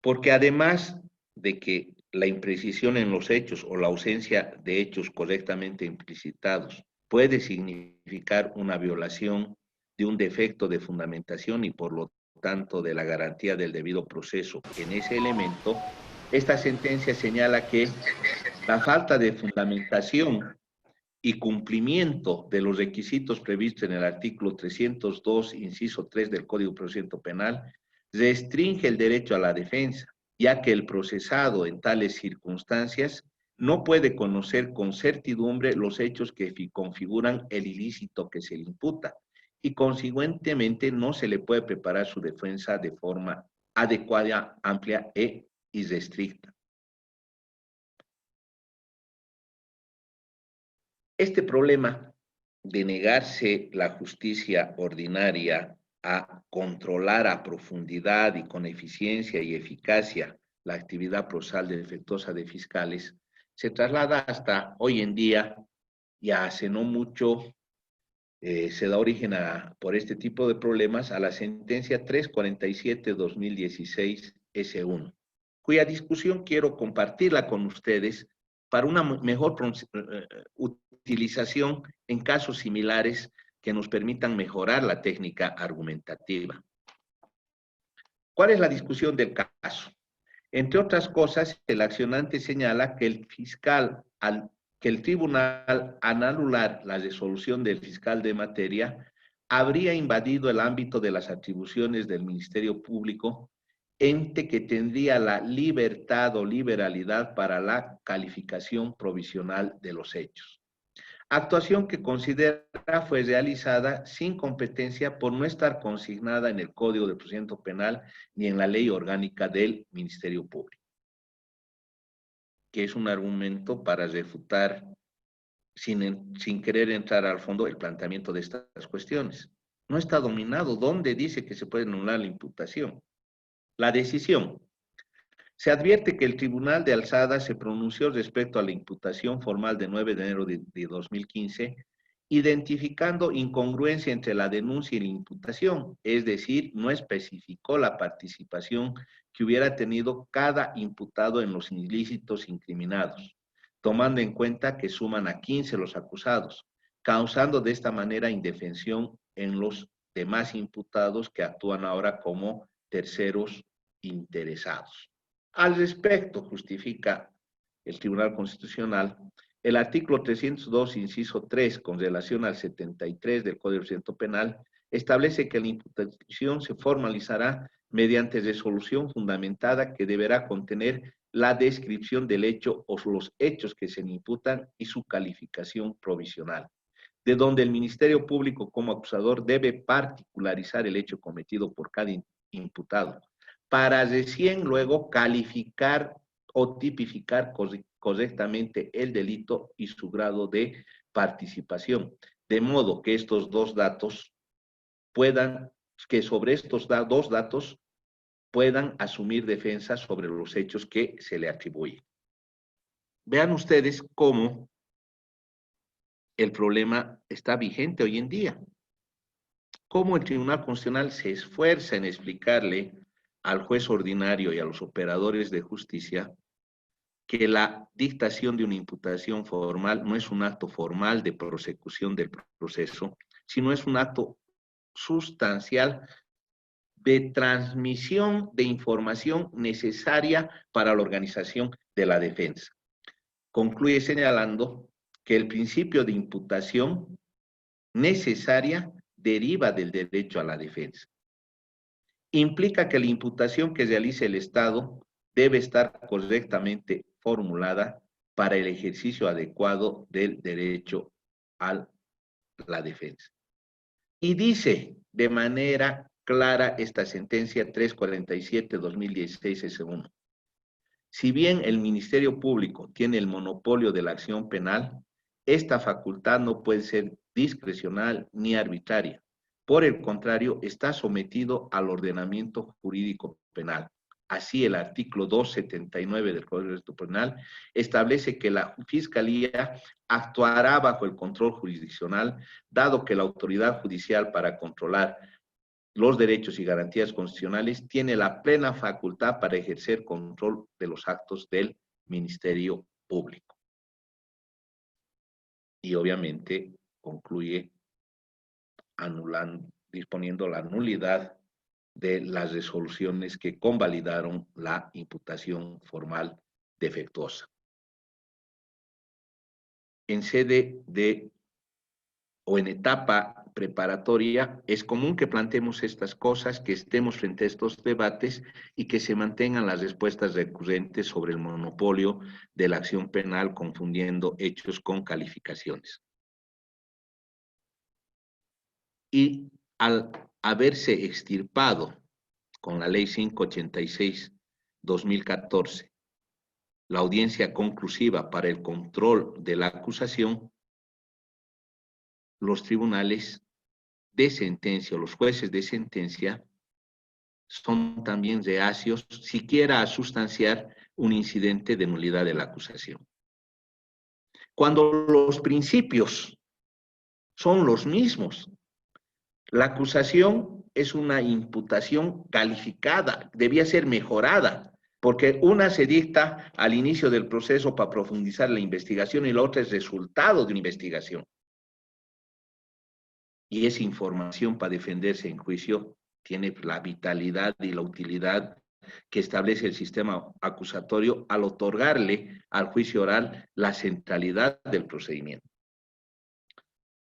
Porque además de que la imprecisión en los hechos o la ausencia de hechos correctamente implicitados puede significar una violación de un defecto de fundamentación y por lo tanto de la garantía del debido proceso en ese elemento, esta sentencia señala que la falta de fundamentación y cumplimiento de los requisitos previstos en el artículo 302, inciso 3 del Código de Procedimiento Penal, restringe el derecho a la defensa, ya que el procesado en tales circunstancias no puede conocer con certidumbre los hechos que configuran el ilícito que se le imputa y consecuentemente no se le puede preparar su defensa de forma adecuada, amplia e irrestricta. Este problema de negarse la justicia ordinaria a controlar a profundidad y con eficiencia y eficacia la actividad procesal defectuosa de fiscales, se traslada hasta hoy en día, ya hace no mucho, se da origen por este tipo de problemas a la sentencia 347-2016 S1, cuya discusión quiero compartirla con ustedes para una mejor utilización en casos similares que nos permitan mejorar la técnica argumentativa. ¿Cuál es la discusión del caso? Entre otras cosas, el accionante señala que que el tribunal, al anular la resolución del fiscal de materia, habría invadido el ámbito de las atribuciones del Ministerio Público, ente que tendría la libertad o liberalidad para la calificación provisional de los hechos. Actuación que considera fue realizada sin competencia por no estar consignada en el Código de Procedimiento Penal ni en la Ley Orgánica del Ministerio Público, que es un argumento para refutar, sin querer entrar al fondo, el planteamiento de estas cuestiones. No está dominado. ¿Dónde dice que se puede anular la imputación? La decisión. Se advierte que el Tribunal de Alzada se pronunció respecto a la imputación formal de 9 de enero de 2015, identificando incongruencia entre la denuncia y la imputación, es decir, no especificó la participación que hubiera tenido cada imputado en los ilícitos incriminados, tomando en cuenta que suman a 15 los acusados, causando de esta manera indefensión en los demás imputados que actúan ahora como terceros interesados. Al respecto, justifica el Tribunal Constitucional, el artículo 302, inciso 3, con relación al 73 del Código de Procedimiento Penal, establece que la imputación se formalizará mediante resolución fundamentada que deberá contener la descripción del hecho o los hechos que se imputan y su calificación provisional, de donde el Ministerio Público como acusador debe particularizar el hecho cometido por cada imputado, para recién luego calificar o tipificar correctamente el delito y su grado de participación, de modo que estos dos datos sobre estos dos datos puedan asumir defensa sobre los hechos que se le atribuyen. Vean ustedes cómo el problema está vigente hoy en día. Cómo el Tribunal Constitucional se esfuerza en explicarle al juez ordinario y a los operadores de justicia que la dictación de una imputación formal no es un acto formal de prosecución del proceso, sino es un acto sustancial de transmisión de información necesaria para la organización de la defensa. Concluye señalando que el principio de imputación necesaria deriva del derecho a la defensa. Implica que la imputación que realice el Estado debe estar correctamente formulada para el ejercicio adecuado del derecho a la defensa. Y dice de manera clara esta sentencia 347-2016 S1. Si bien el Ministerio Público tiene el monopolio de la acción penal, esta facultad no puede ser discrecional ni arbitraria. Por el contrario, está sometido al ordenamiento jurídico penal. Así, el artículo 279 del Código Penal establece que la Fiscalía actuará bajo el control jurisdiccional, dado que la autoridad judicial para controlar los derechos y garantías constitucionales tiene la plena facultad para ejercer control de los actos del Ministerio Público. Y obviamente concluye disponiendo la nulidad de las resoluciones que convalidaron la imputación formal defectuosa. En sede o en etapa preparatoria, es común que planteemos estas cosas, que estemos frente a estos debates y que se mantengan las respuestas recurrentes sobre el monopolio de la acción penal, confundiendo hechos con calificaciones. Y al haberse extirpado con la Ley 586-2014 la audiencia conclusiva para el control de la acusación, los tribunales de sentencia o los jueces de sentencia son también reacios siquiera a sustanciar un incidente de nulidad de la acusación. Cuando los principios son los mismos, la acusación es una imputación calificada, debía ser mejorada, porque una se dicta al inicio del proceso para profundizar la investigación y la otra es resultado de una investigación. Y es información para defenderse en juicio tiene la vitalidad y la utilidad que establece el sistema acusatorio al otorgarle al juicio oral la centralidad del procedimiento.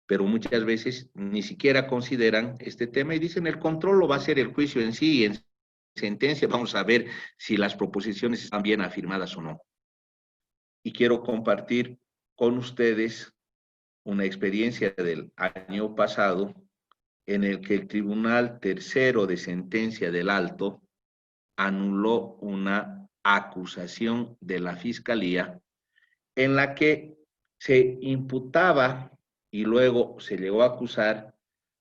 Pero muchas veces ni siquiera consideran este tema y dicen el control lo va a hacer el juicio en sí y en sentencia vamos a ver si las proposiciones están bien afirmadas o no. Y quiero compartir con ustedes una experiencia del año pasado en el que el Tribunal Tercero de Sentencia del Alto anuló una acusación de la Fiscalía en la que se imputaba y luego se llegó a acusar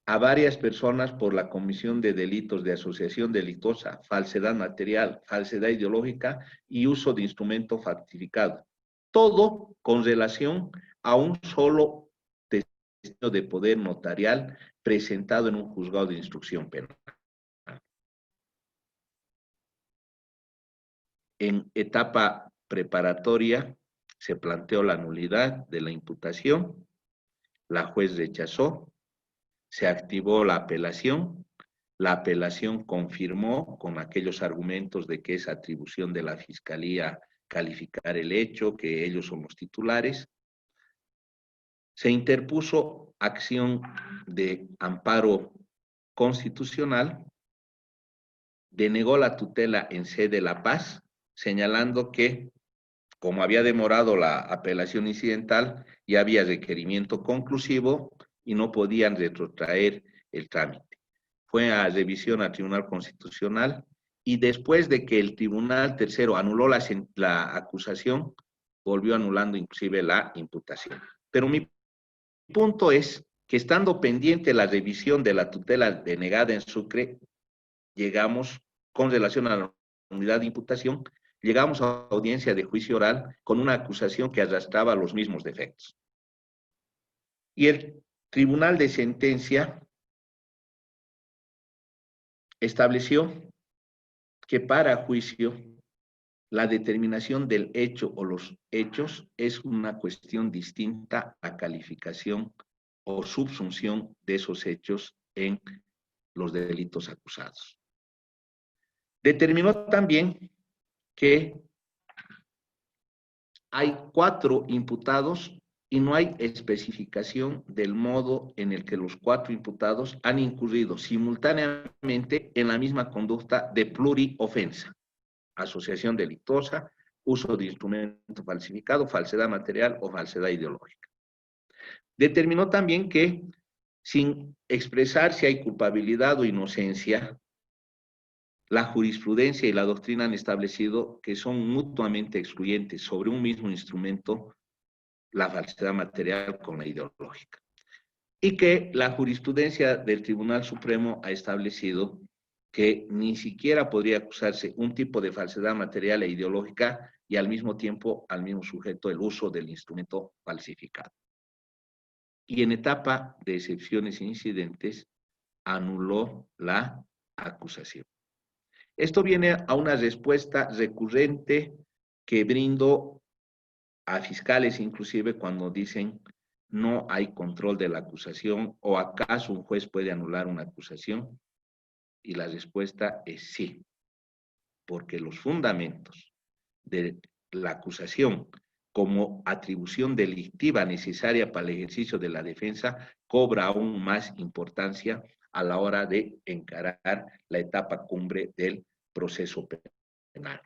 a varias personas por la comisión de delitos de asociación delictuosa, falsedad material, falsedad ideológica y uso de instrumento falsificado. Todo con relación a un solo testimonio de poder notarial presentado en un juzgado de instrucción penal. En etapa preparatoria se planteó la nulidad de la imputación, la juez rechazó, se activó la apelación confirmó con aquellos argumentos de que es atribución de la Fiscalía calificar el hecho, que ellos son los titulares. Se interpuso acción de amparo constitucional, denegó la tutela en sede de La Paz, señalando que, como había demorado la apelación incidental, ya había requerimiento conclusivo y no podían retrotraer el trámite. Fue a revisión al Tribunal Constitucional y después de que el Tribunal Tercero anuló la acusación, volvió anulando inclusive la imputación. Pero mi punto es que estando pendiente la revisión de la tutela denegada en Sucre, llegamos con relación a la unidad de imputación, llegamos a audiencia de juicio oral con una acusación que arrastraba los mismos defectos. Y el Tribunal de Sentencia estableció que para juicio la determinación del hecho o los hechos es una cuestión distinta a calificación o subsunción de esos hechos en los delitos acusados. Determinó también que hay 4 imputados y no hay especificación del modo en el que los 4 imputados han incurrido simultáneamente en la misma conducta de pluriofensa, asociación delictuosa, uso de instrumento falsificado, falsedad material o falsedad ideológica. Determinó también que, sin expresar si hay culpabilidad o inocencia, la jurisprudencia y la doctrina han establecido que son mutuamente excluyentes sobre un mismo instrumento la falsedad material con la ideológica. Y que la jurisprudencia del Tribunal Supremo ha establecido que ni siquiera podría acusarse un tipo de falsedad material e ideológica y al mismo tiempo al mismo sujeto el uso del instrumento falsificado. Y en etapa de excepciones e incidentes anuló la acusación. Esto viene a una respuesta recurrente que brindo a fiscales inclusive cuando dicen no hay control de la acusación o acaso un juez puede anular una acusación, y la respuesta es sí, porque los fundamentos de la acusación como atribución delictiva necesaria para el ejercicio de la defensa cobra aún más importancia a la hora de encarar la etapa cumbre del proceso penal.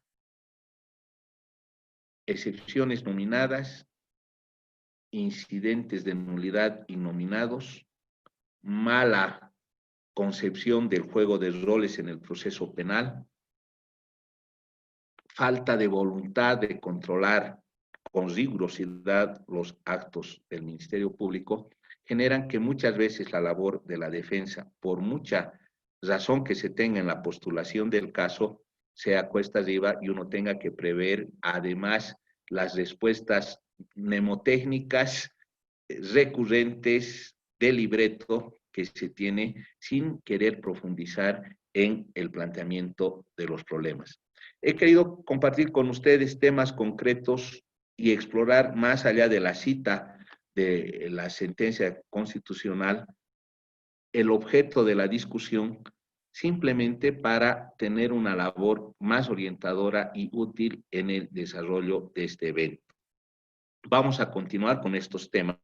Excepciones nominadas, incidentes de nulidad innominados, mala concepción del juego de roles en el proceso penal, falta de voluntad de controlar con rigurosidad los actos del Ministerio Público, generan que muchas veces la labor de la defensa, por mucha razón que se tenga en la postulación del caso, sea cuesta arriba y uno tenga que prever además las respuestas mnemotécnicas recurrentes de libreto que se tiene sin querer profundizar en el planteamiento de los problemas. He querido compartir con ustedes temas concretos y explorar más allá de la cita de la sentencia constitucional el objeto de la discusión, simplemente para tener una labor más orientadora y útil en el desarrollo de este evento. Vamos a continuar con estos temas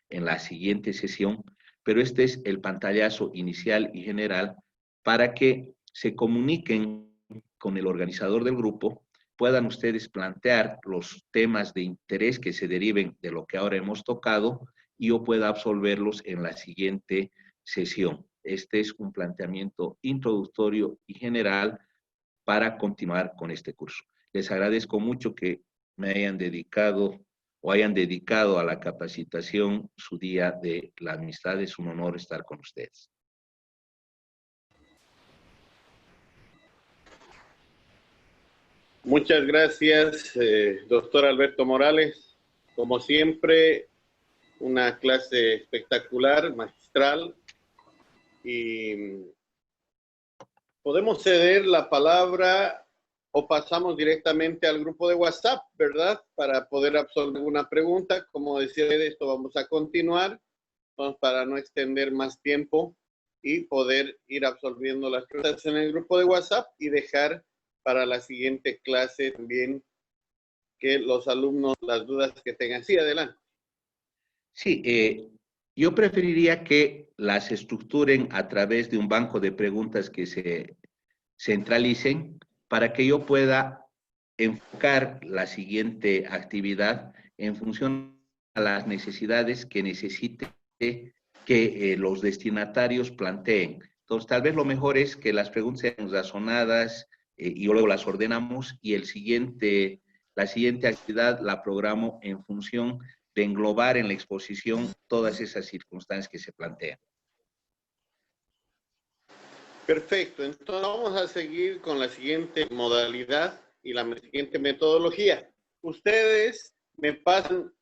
en la siguiente sesión, pero este es el pantallazo inicial y general para que se comuniquen con el organizador del grupo, puedan ustedes plantear los temas de interés que se deriven de lo que ahora hemos tocado y yo pueda absolverlos en la siguiente sesión. Este es un planteamiento introductorio y general para continuar con este curso. Les agradezco mucho que me hayan dedicado o hayan dedicado a la capacitación su día de la amistad. Es un honor estar con ustedes. Muchas gracias, doctor Alberto Morales. Como siempre, una clase espectacular, magistral. Y podemos ceder la palabra o pasamos directamente al grupo de WhatsApp, ¿verdad? Para poder absorber una pregunta. Como decía, de esto vamos a continuar, para no extender más tiempo y poder ir absorbiendo las preguntas en el grupo de WhatsApp y dejar para la siguiente clase también que los alumnos, las dudas que tengan. Sí, adelante. Sí, yo preferiría que las estructuren a través de un banco de preguntas que se centralicen para que yo pueda enfocar la siguiente actividad en función a las necesidades que necesite que los destinatarios planteen. Entonces, tal vez lo mejor es que las preguntas sean razonadas y luego las ordenamos y la siguiente actividad la programo en función de englobar en la exposición todas esas circunstancias que se plantean. Perfecto, entonces vamos a seguir con la siguiente modalidad y la siguiente metodología. Ustedes me pasan,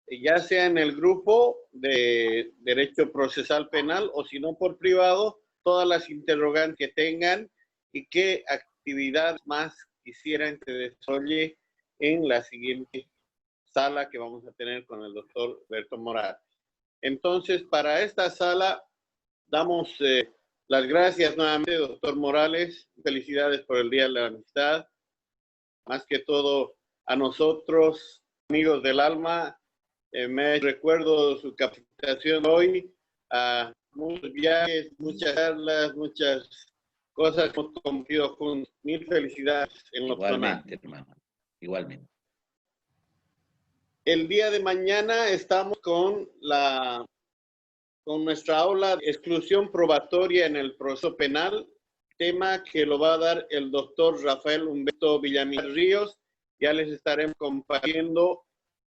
ya sea en el grupo de Derecho Procesal Penal o si no por privado, todas las interrogantes que tengan y qué actividad más quisieran que desarrolle en la siguiente sala que vamos a tener con el doctor Alberto Morales. Entonces, para esta sala damos las gracias nuevamente, doctor Morales. Felicidades por el Día de la Amistad. Más que todo a nosotros, amigos del alma, me recuerdo su capacitación hoy, a muchos viajes, muchas charlas, muchas cosas que hemos compartido juntos. Mil felicidades en lo personal. Igualmente, hermano. Igualmente. El día de mañana estamos con nuestra aula de exclusión probatoria en el proceso penal, tema que lo va a dar el doctor Rafael Humberto Villamil Ríos. Ya les estaremos compartiendo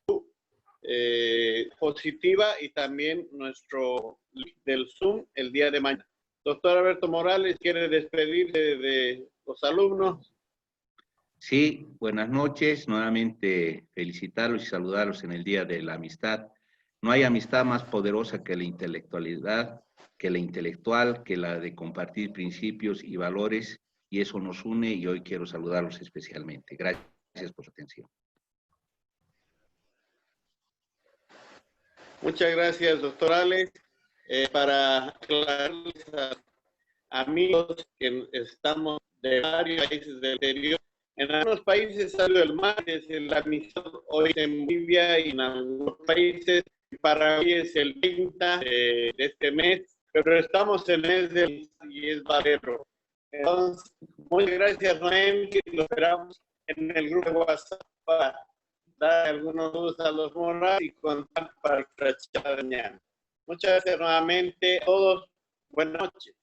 su positiva y también nuestro link del Zoom el día de mañana. Doctor Alberto Morales, ¿quiere despedirse de los alumnos? Sí, buenas noches. Nuevamente felicitarlos y saludarlos en el Día de la Amistad. No hay amistad más poderosa que la intelectualidad, que la intelectual, que la de compartir principios y valores, y eso nos une y hoy quiero saludarlos especialmente. Gracias por su atención. Muchas gracias, doctor Alex. Para aclararles a amigos que estamos de varios países del exterior, en algunos países salió el martes la amistad, hoy en Bolivia y en algunos países. Para hoy es el 30 de este mes, pero estamos en el mes y es valero. Entonces, muchas gracias, Noel, lo esperamos en el grupo de WhatsApp para dar algunos saludos a los Morales y contar para la charla de mañana. Muchas gracias nuevamente a todos. Buenas noches.